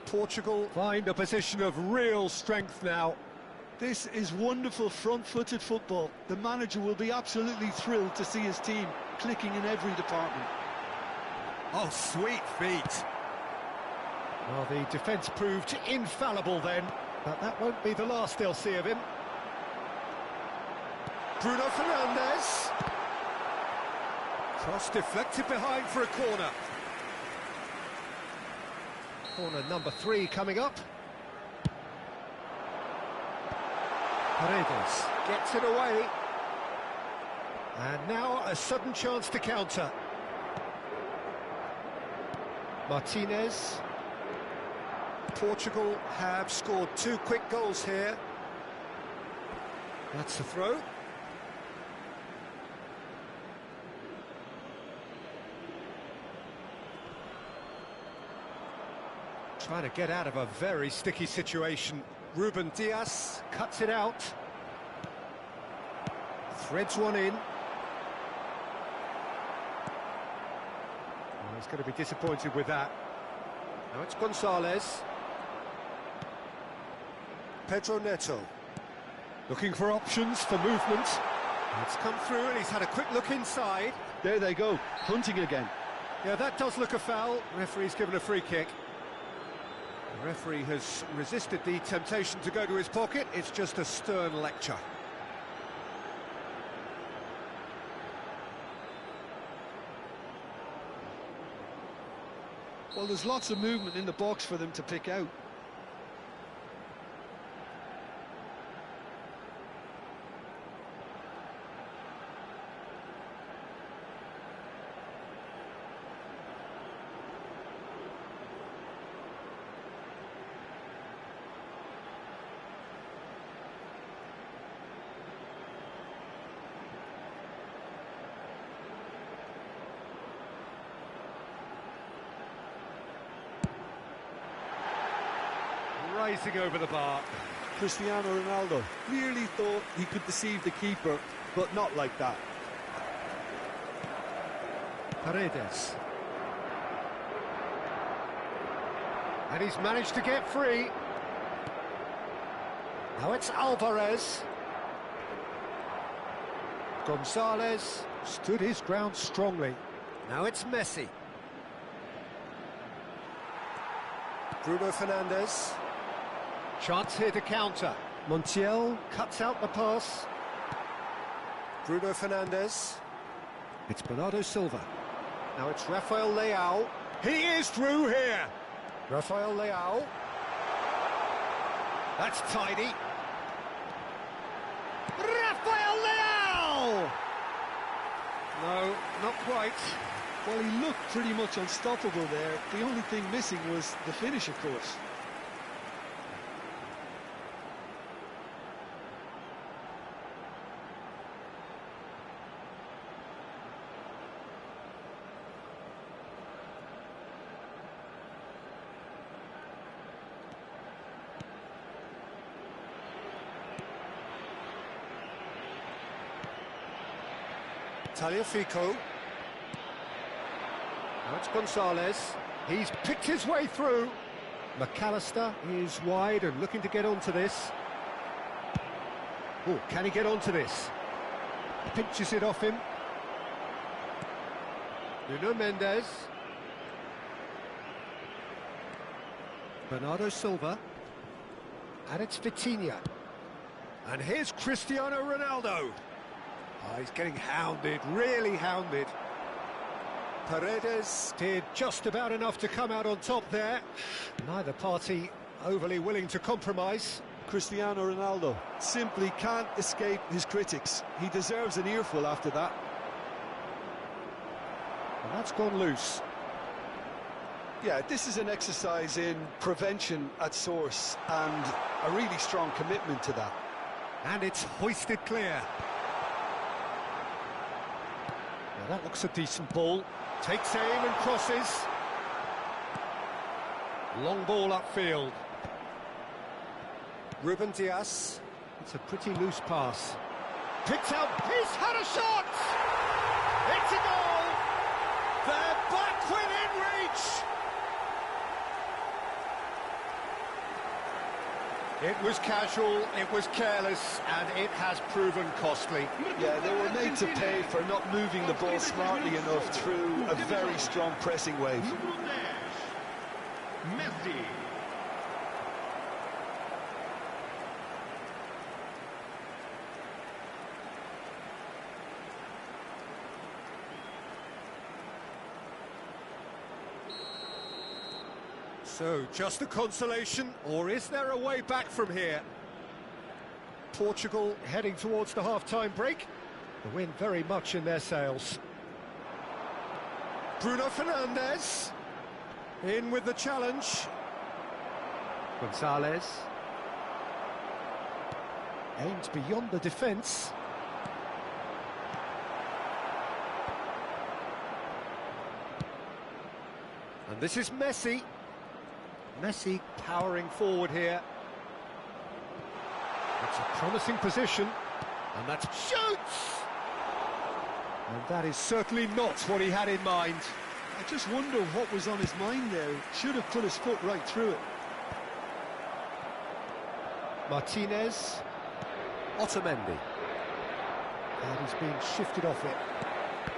Portugal find a position of real strength now. This is wonderful front-footed football. The manager will be absolutely thrilled to see his team clicking in every department. Oh, sweet feet. Well, the defence proved infallible then, but that won't be the last they'll see of him. Bruno Fernandes. Cross deflected behind for a corner. Corner number 3 coming up. Paredes gets it away. And now a sudden chance to counter. Martinez. Portugal have scored 2 quick goals here. That's the throw. Trying to get out of a very sticky situation. Ruben Dias cuts it out. Threads one in. Oh, he's going to be disappointed with that. Now it's Gonzalez. Pedro Neto. Looking for options for movement. It's come through and he's had a quick look inside. There they go, hunting again. Yeah, that does look a foul. Referee's given a free kick. The referee has resisted the temptation to go to his pocket. It's just a stern lecture. Well, there's lots of movement in the box for them to pick out. slicing over the bar. Cristiano Ronaldo clearly thought he could deceive the keeper, but not like that. Paredes. And he's managed to get free. Now it's Alvarez. Gonzalez stood his ground strongly. Now it's Messi. Bruno Fernandes. Chance here to counter. Montiel cuts out the pass. Bruno Fernandes. It's Bernardo Silva. Now it's Rafael Leao. He is through here. Rafael Leao. That's tidy. Rafael Leao! No, not quite. Well, he looked pretty much unstoppable there. The only thing missing was the finish, of course. Tagliafico. Now it's Gonzalez. He's picked his way through. McAllister is wide and looking to get onto this. Oh, can he get onto this? Pinches it off him. Nuno Mendes. Bernardo Silva. And it's Vitinha. And here's Cristiano Ronaldo. Oh, he's getting hounded, really hounded. Paredes did just about enough to come out on top there. Neither party overly willing to compromise. Cristiano Ronaldo simply can't escape his critics. He deserves an earful after that. And that's gone loose. Yeah, this is an exercise in prevention at source and a really strong commitment to that. And it's hoisted clear. Now that looks a decent ball. Takes aim and crosses. Long ball upfield. Ruben Dias. It's a pretty loose pass. Picked out. He's had a shot! It's a goal! They're back within reach! It was casual, it was careless, and it has proven costly. Yeah, they were made to pay for not moving the ball smartly enough through a very strong pressing wave. Messi. So, just a consolation, or is there a way back from here? Portugal heading towards the half-time break. The win very much in their sails. Bruno Fernandes in with the challenge. Gonzalez aimed beyond the defence. And this is Messi. Messi powering forward here. It's a promising position, and that shoots! And that is certainly not what he had in mind. I just wonder what was on his mind there. Should have put his foot right through it. Martinez. Otamendi. And he's being shifted off it.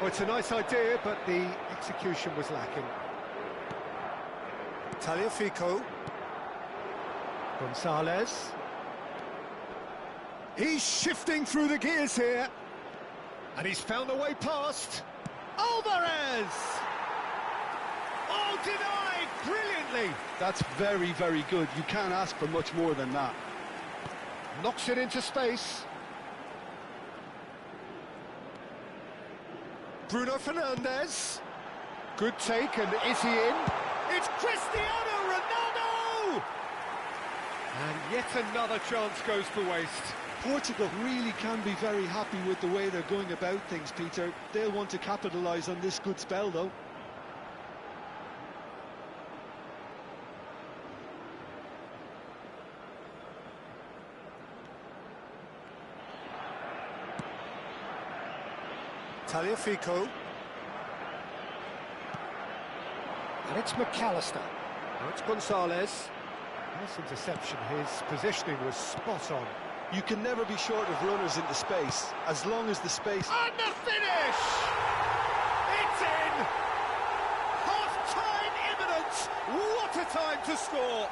Oh, it's a nice idea, but the execution was lacking. Tagliafico. Gonzalez. He's shifting through the gears here. And he's found a way past. Alvarez! Oh, denied brilliantly. That's very, very good. You can't ask for much more than that. Knocks it into space. Bruno Fernandes. Good take, and is he in? It's Cristiano Ronaldo! And yet another chance goes to waste. Portugal really can be very happy with the way they're going about things, Peter. They'll want to capitalise on this good spell, though. Tagliafico. And it's McAllister. Now it's Gonzalez. Nice interception. His positioning was spot on. You can never be short of runners into space, as long as the space... And the finish! It's in! Half-time imminent! What a time to score!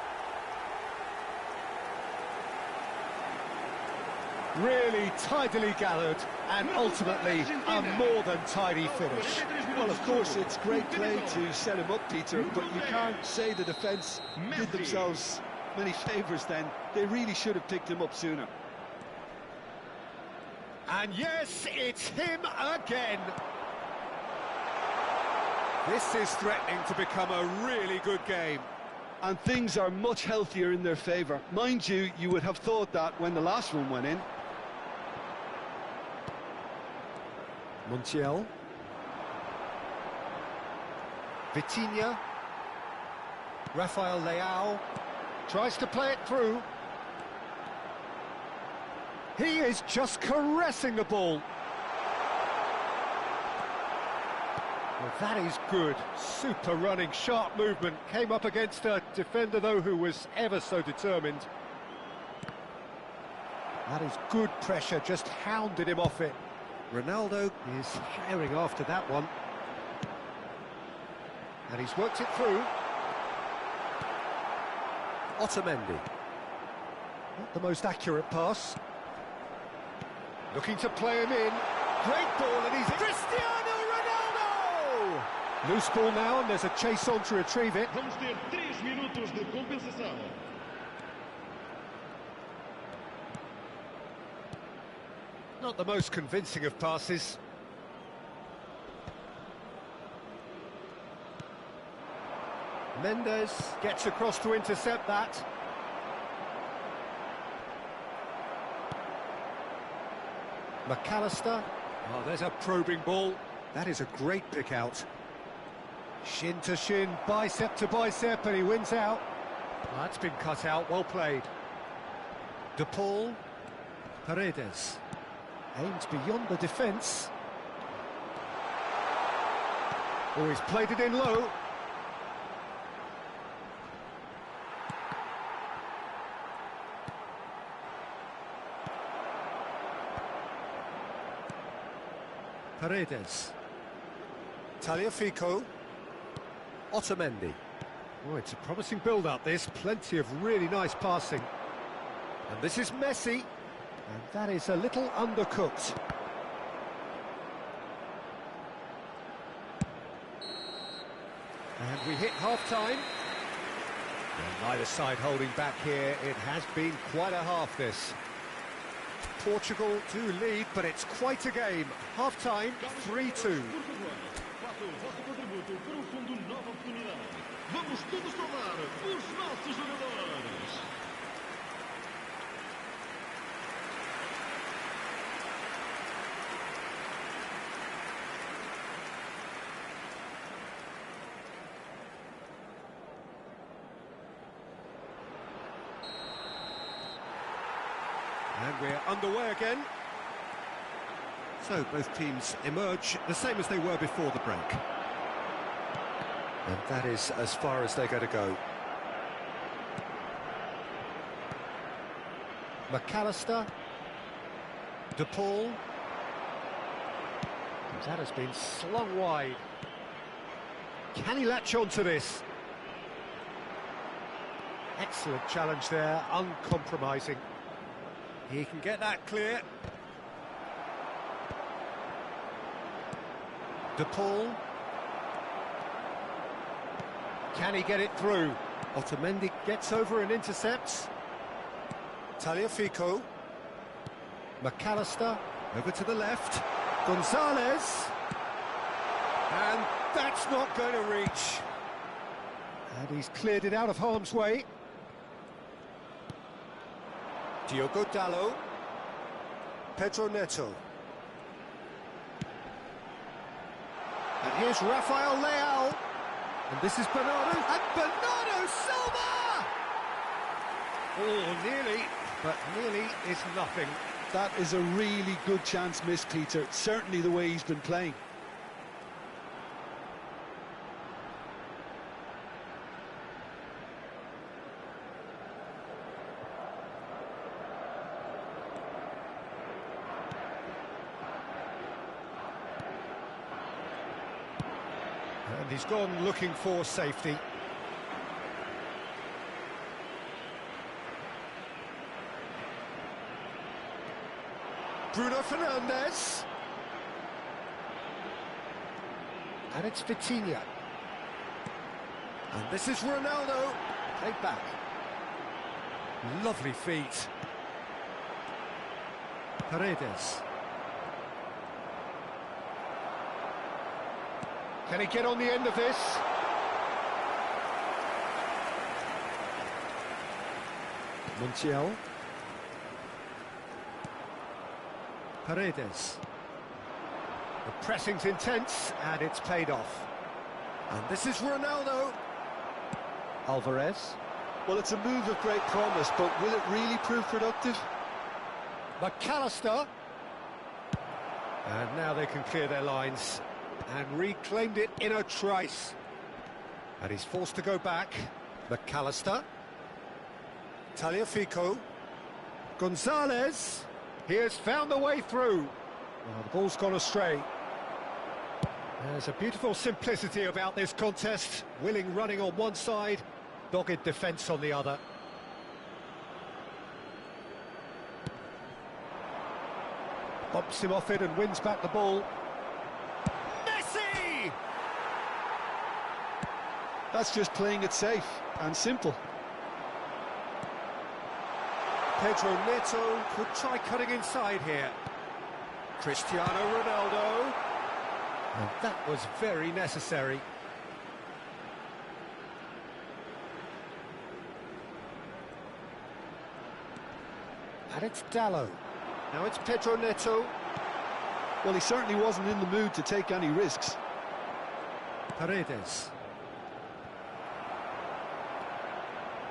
Really tidily gathered, and ultimately a more than tidy finish. Well, of course, it's great play to set him up, Peter, but you can't say the defence did themselves many favours then. They really should have picked him up sooner. And yes, it's him again. This is threatening to become a really good game. And things are much healthier in their favour. Mind you, you would have thought that when the last one went in. Montiel. Vitinha. Rafael Leao tries to play it through. He is just caressing the ball. Well, that is good. Super running, sharp movement. Came up against a defender, though, who was ever so determined. That is good pressure, just hounded him off it. Ronaldo is herring after that one. And he's worked it through. Otamendi. Not the most accurate pass. Looking to play him in. Great ball, and he's Cristiano Ronaldo! Loose ball now, and there's a chase on to retrieve it. Vamos ter 3 minutos de compensação. Not the most convincing of passes. Mendes gets across to intercept that. McAllister. Oh, there's a probing ball. That is a great pick out. Shin to shin, bicep to bicep, and he wins out. Well, that's been cut out, well played. De Paul. Paredes. Aims beyond the defence. Oh, he's played it in low. Paredes. Tagliafico. Otamendi. Oh, it's a promising build-up, this. Plenty of really nice passing. And this is Messi. And that is a little undercooked. And we hit half-time. And neither side holding back here. It has been quite a half, this. Portugal do lead, but it's quite a game. Half-time, 3-2. Vamos todos saudar os nossos jogadores. And we're underway again. So both teams emerge the same as they were before the break. And that is as far as they're going to go. McAllister. De Paul. That has been slung wide. Can he latch on to this? Excellent challenge there, uncompromising. He can get that clear. De Paul. Can he get it through? Otamendi gets over and intercepts. Tagliafico. McAllister over to the left. Gonzalez. And that's not going to reach. And he's cleared it out of harm's way. Diogo Dalot. Pedro Neto. And here's Rafael Leao. And this is Bernardo. And Bernardo Silva! Oh, nearly, but nearly is nothing. That is a really good chance missed, Peter. Certainly the way he's been playing. And he's gone looking for safety. Bruno Fernandes. And it's Vitinha. And this is Ronaldo. Played back. Lovely feet. Paredes. Can he get on the end of this? Montiel. Paredes. The pressing's intense, and it's paid off. And this is Ronaldo. Alvarez. Well, it's a move of great promise, but will it really prove productive? McAllister. And now they can clear their lines. And reclaimed it in a trice. And he's forced to go back. McAllister. Tagliafico. Gonzalez. He has found the way through. Well, the ball's gone astray. There's a beautiful simplicity about this contest. Willing running on one side, dogged defence on the other. Bumps him off it and wins back the ball. Messi! That's just playing it safe and simple. Pedro Neto could try cutting inside here. Cristiano Ronaldo. And that was very necessary. And it's Dallo. Now it's Pedro Neto. Well, he certainly wasn't in the mood to take any risks. Paredes.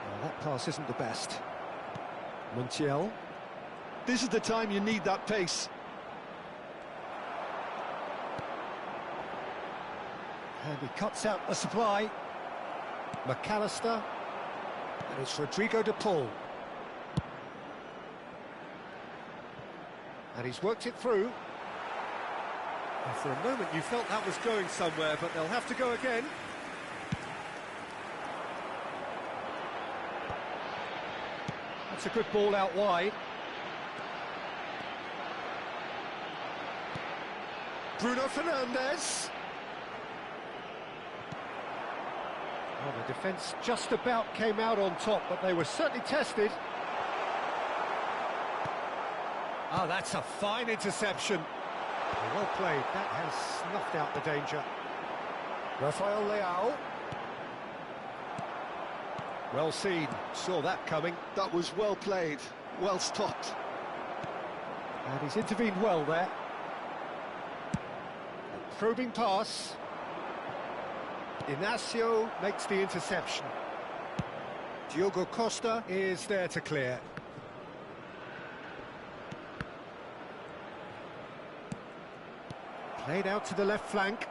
Well, that pass isn't the best. Montiel. This is the time you need that pace. And he cuts out the supply. McAllister. And it's Rodrigo de Paul. And he's worked it through. And for a moment you felt that was going somewhere, but they'll have to go again. That's a good ball out wide. Bruno Fernandes. Well, the defence just about came out on top, but they were certainly tested. Oh, that's a fine interception. Well played. That has snuffed out the danger. Rafael Leao. Well seen. Saw that coming. That was well played, well stopped. And he's intervened well there. A probing pass. Inacio makes the interception. Diogo Costa is there to clear. Played out to the left flank.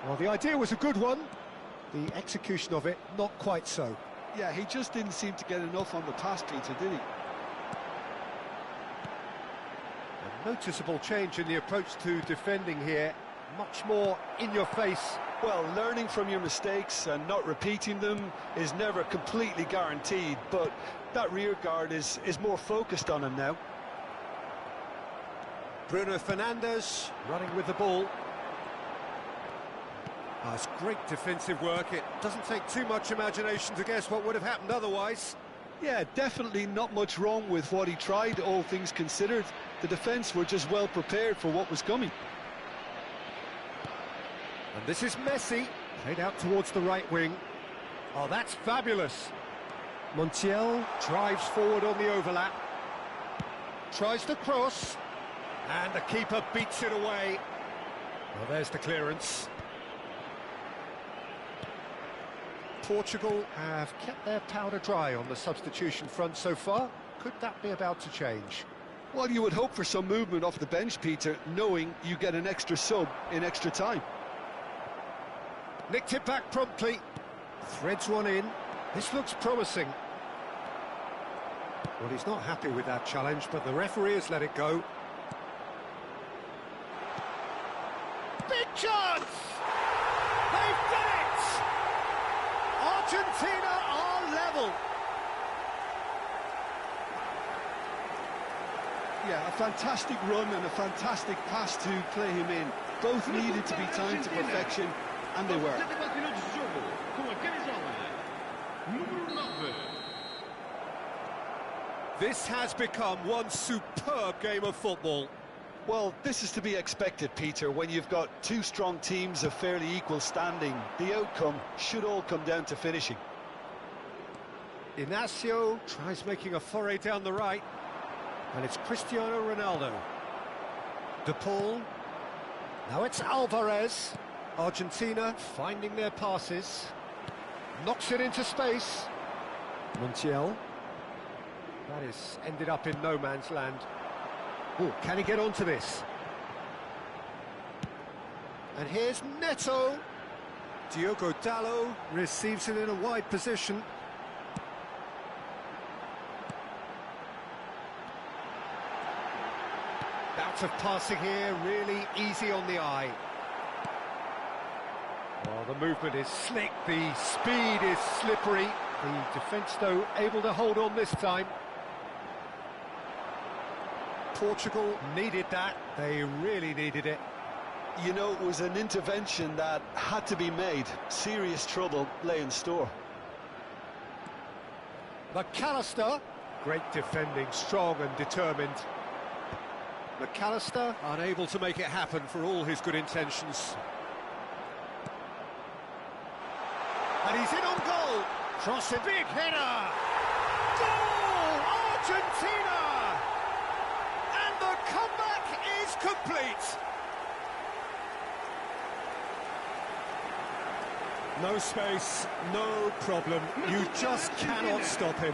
Well, the idea was a good one. The execution of it, not quite so. Yeah, he just didn't seem to get enough on the pass, Peter, did he? A noticeable change in the approach to defending here. Much more in your face. Well, learning from your mistakes and not repeating them is never completely guaranteed, but that rear guard is more focused on him now. Bruno Fernandes running with the ball. Oh, it's great defensive work. It doesn't take too much imagination to guess what would have happened otherwise. Yeah, definitely not much wrong with what he tried, all things considered. The defence were just well prepared for what was coming. And this is Messi, played out towards the right wing. Oh, that's fabulous. Montiel drives forward on the overlap. Tries to cross. And the keeper beats it away. Well, there's the clearance. Portugal have kept their powder dry on the substitution front so far. Could that be about to change? Well, you would hope for some movement off the bench, Peter, knowing you get an extra sub in extra time. Nicked it back promptly. Threads one in. This looks promising. Well, he's not happy with that challenge, but the referee has let it go. Big chance! They've done it! Argentina are level. Yeah, a fantastic run and a fantastic pass to play him in. Both needed to be timed to perfection, and they were. This has become one superb game of football. Well, this is to be expected, Peter, when you've got two strong teams of fairly equal standing. The outcome should all come down to finishing. Inacio tries making a foray down the right. And it's Cristiano Ronaldo. De Paul. Now it's Alvarez. Argentina finding their passes. Knocks it into space. Montiel. That is ended up in no man's land. Oh, can he get onto this? And here's Neto. Diogo Dalot receives it in a wide position. Bouts of passing here, really easy on the eye. Well, the movement is slick, the speed is slippery. The defence, though, able to hold on this time. Portugal needed that, they really needed it. You know, it was an intervention that had to be made. Serious trouble lay in store. McAllister, great defending, strong and determined. McAllister unable to make it happen for all his good intentions. And he's in on goal. Cross a big header. Goal! Argentina! And the comeback is complete. No space, no problem. You just cannot stop him.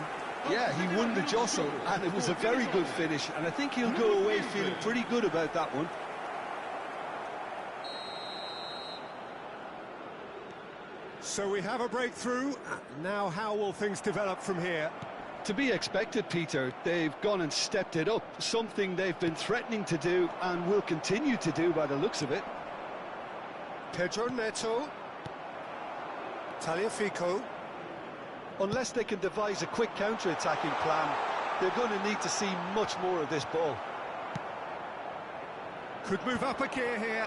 Yeah, he won the jostle, and it was a very good finish, and I think he'll go away feeling pretty good about that one. So we have a breakthrough. Now how will things develop from here? To be expected, Peter. They've gone and stepped it up, something they've been threatening to do and will continue to do by the looks of it. Pedro Neto. Tagliafico. Unless they can devise a quick counter-attacking plan, they're going to need to see much more of this ball. Could move up a gear here.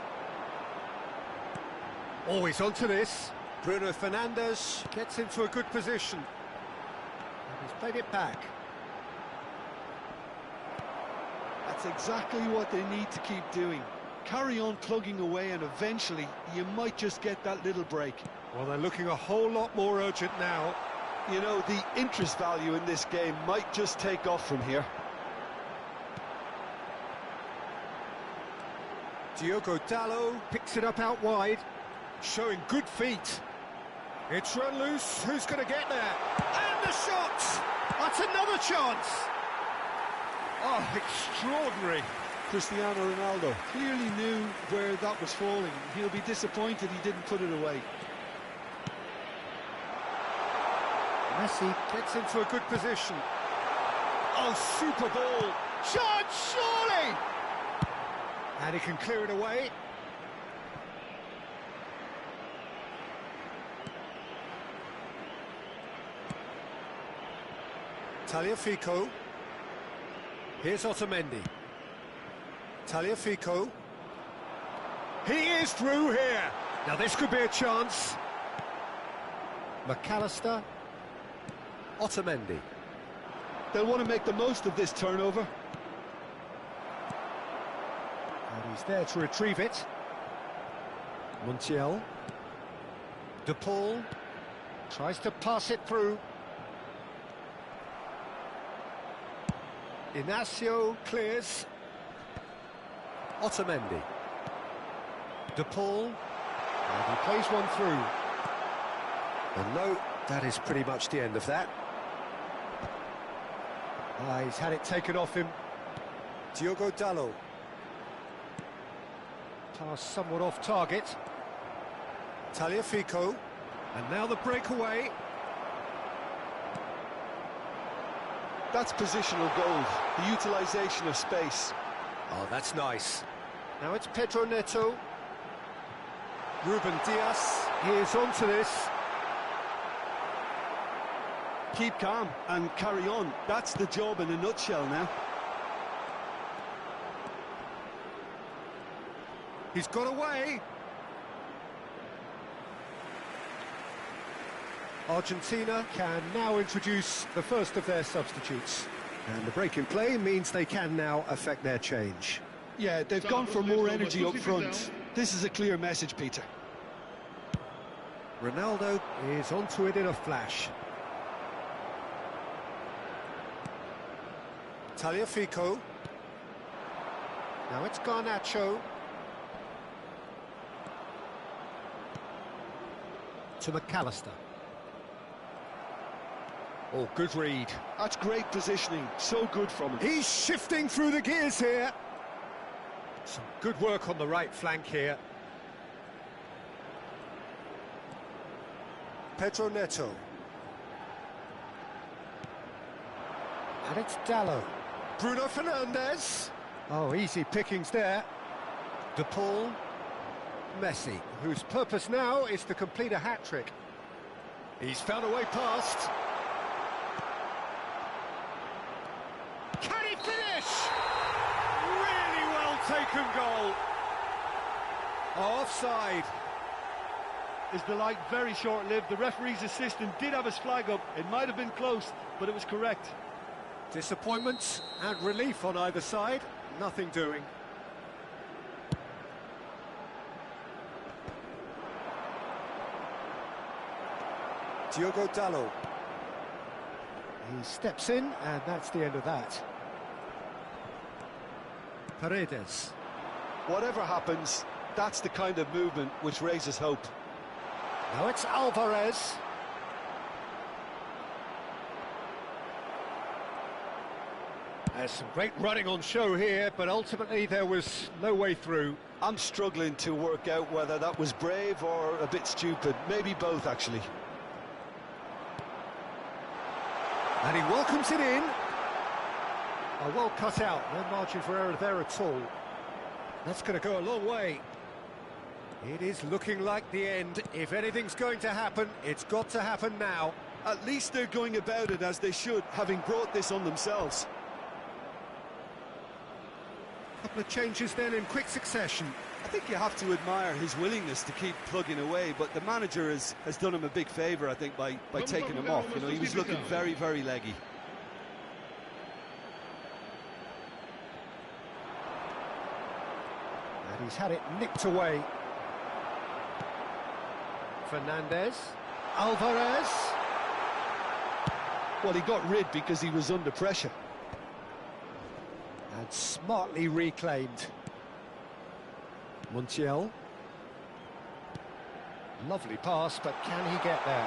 Always onto this. Bruno Fernandes gets into a good position. And he's played it back. That's exactly what they need to keep doing. Carry on plugging away, and eventually you might just get that little break. Well, they're looking a whole lot more urgent now. You know, the interest value in this game might just take off from here. Diogo Dalot picks it up out wide, showing good feet. It's run loose, who's going to get there? And the shot! That's another chance! Oh, extraordinary. Cristiano Ronaldo clearly knew where that was falling. He'll be disappointed he didn't put it away. Messi gets into a good position. Oh, super ball. Chance, surely! And he can clear it away. Tagliafico. Here's Otamendi. Tagliafico. He is through here. Now this could be a chance. McAllister. Otamendi. They'll want to make the most of this turnover. And he's there to retrieve it. Montiel. De Paul. Tries to pass it through. Inacio clears. Otamendi. De Paul. And he plays one through. And no, that is pretty much the end of that. He's had it taken off him. Diogo Dalot. Pass somewhat off target. Tagliafico. And now the breakaway. That's positional gold, the utilisation of space. Oh, that's nice. Now it's Pedro Neto. Ruben Dias. He is onto this. Keep calm and carry on. That's the job in a nutshell now. He's got away. Argentina can now introduce the first of their substitutes. And the break in play means they can now affect their change. Yeah, they've gone for more energy up front. This is a clear message, Peter. Ronaldo is onto it in a flash. Tagliafico. Now it's Garnacho. To McAllister. Oh, good read. That's great positioning, so good from him. He's shifting through the gears here. Some good work on the right flank here. Pedro Neto. And it's Dalot. Bruno Fernandes. Oh, easy pickings there. De Paul. Messi, whose purpose now is to complete a hat-trick. He's found a way past. Can he finish? Really well taken goal. Offside. Is the light very short-lived? The referee's assistant did have his flag up. It might have been close, but it was correct. Disappointment and relief on either side. Nothing doing. Diogo Dalot. He steps in, and that's the end of that. Paredes. Whatever happens, that's the kind of movement which raises hope. Now it's Alvarez. There's some great running on show here, but ultimately there was no way through. I'm struggling to work out whether that was brave or a bit stupid. Maybe both, actually. And he welcomes it in. Oh, well cut out, no margin for error there at all. That's going to go a long way. It is looking like the end. If anything's going to happen, it's got to happen now. At least they're going about it as they should, having brought this on themselves. Couple of changes then in quick succession. I think you have to admire his willingness to keep plugging away, but the manager has done him a big favour, I think, by taking him off. You know, he was looking very, very leggy. And he's had it nicked away. Fernandes. Alvarez. Well, he got rid because he was under pressure. And smartly reclaimed. Montiel. Lovely pass, but can he get there?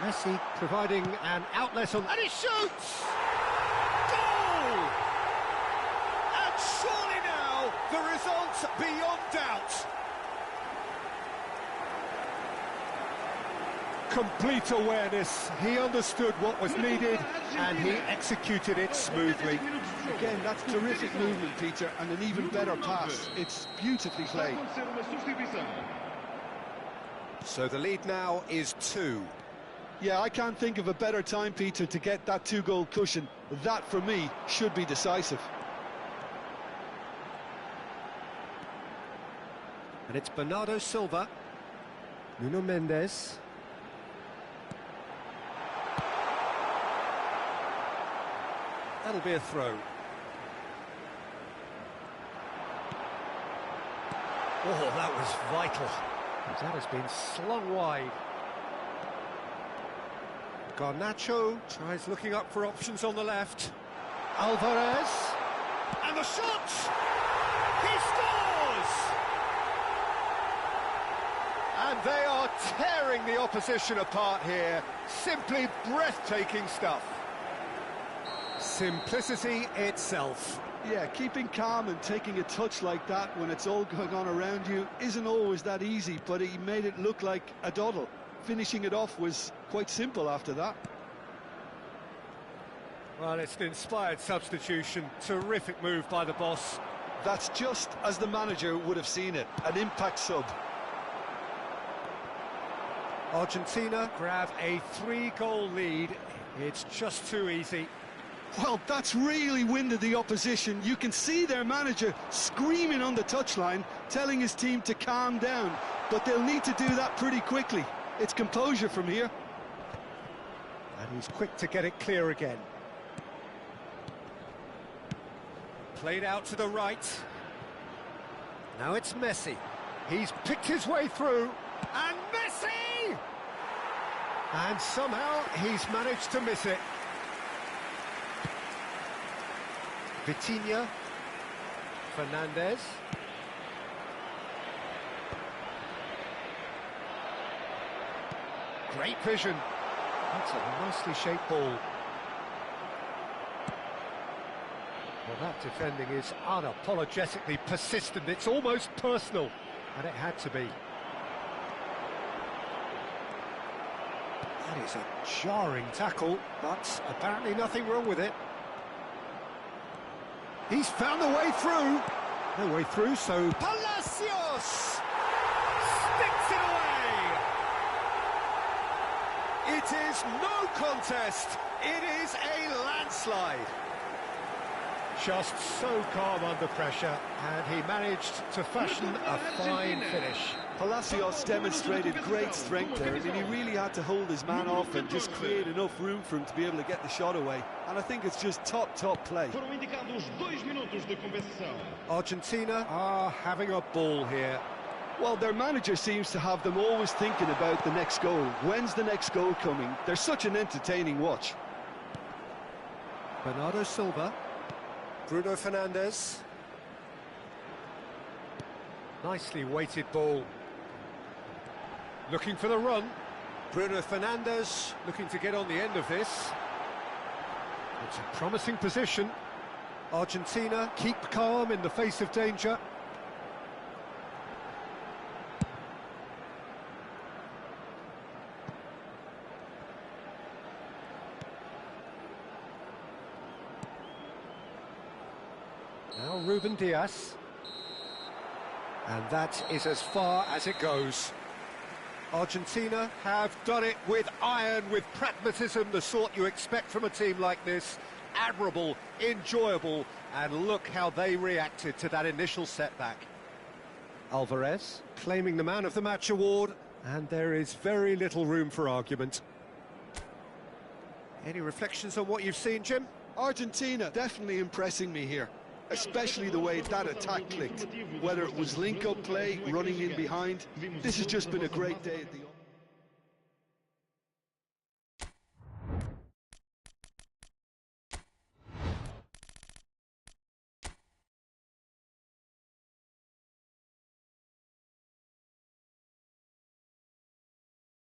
Messi providing an outlet on... And he shoots! Goal! And surely now, the result's beyond doubt. Complete awareness. He understood what was needed, and he executed it smoothly. Again, that's terrific movement, Peter, and an even better pass. It's beautifully played. So the lead now is 2. Yeah, I can't think of a better time, Peter, to get that 2-goal cushion. That, for me, should be decisive. And it's Bernardo Silva. Nuno Mendes. That'll be a throw. Oh, that was vital. That has been slung wide. Garnacho tries looking up for options on the left. Alvarez. And the shot! He scores! And they are tearing the opposition apart here. Simply breathtaking stuff. Simplicity itself. Yeah, keeping calm and taking a touch like that when it's all going on around you isn't always that easy, but he made it look like a doddle. Finishing it off was quite simple after that. Well, it's an inspired substitution. Terrific move by the boss. That's just as the manager would have seen it, an impact sub. Argentina grab a 3-goal lead. It's just too easy. Well, that's really winded the opposition. You can see their manager screaming on the touchline, telling his team to calm down, but they'll need to do that pretty quickly. It's composure from here. And he's quick to get it clear again. Played out to the right. Now it's Messi. He's picked his way through. And Messi! And somehow he's managed to miss it. Vitinha. Fernandez. Great vision. That's a nicely shaped ball. Well, that defending is unapologetically persistent. It's almost personal, and it had to be. That is a jarring tackle, but apparently nothing wrong with it. He's found the way through. No way through, so Palacios sticks it away. It is no contest. It is a landslide. Just so calm under pressure, and he managed to fashion a fine finish. Palacios demonstrated great strength there. I mean, he really had to hold his man off and just create enough room for him to be able to get the shot away. And I think it's just top play. Argentina are having a ball here. Well, their manager seems to have them always thinking about the next goal. When's the next goal coming? They're such an entertaining watch. Bernardo Silva. Bruno Fernandes. Nicely weighted ball. Looking for the run. Bruno Fernandes looking to get on the end of this. It's a promising position. Argentina keep calm in the face of danger. Now Ruben Diaz. And that is as far as it goes. Argentina have done it with iron, with pragmatism, the sort you expect from a team like this. Admirable, enjoyable, and look how they reacted to that initial setback. Alvarez claiming the Man of the Match award, and there is very little room for argument. Any reflections on what you've seen, Jim? Argentina definitely impressing me here, especially the way that attack clicked. Whether it was link-up play, running in behind, this has just been a great day at the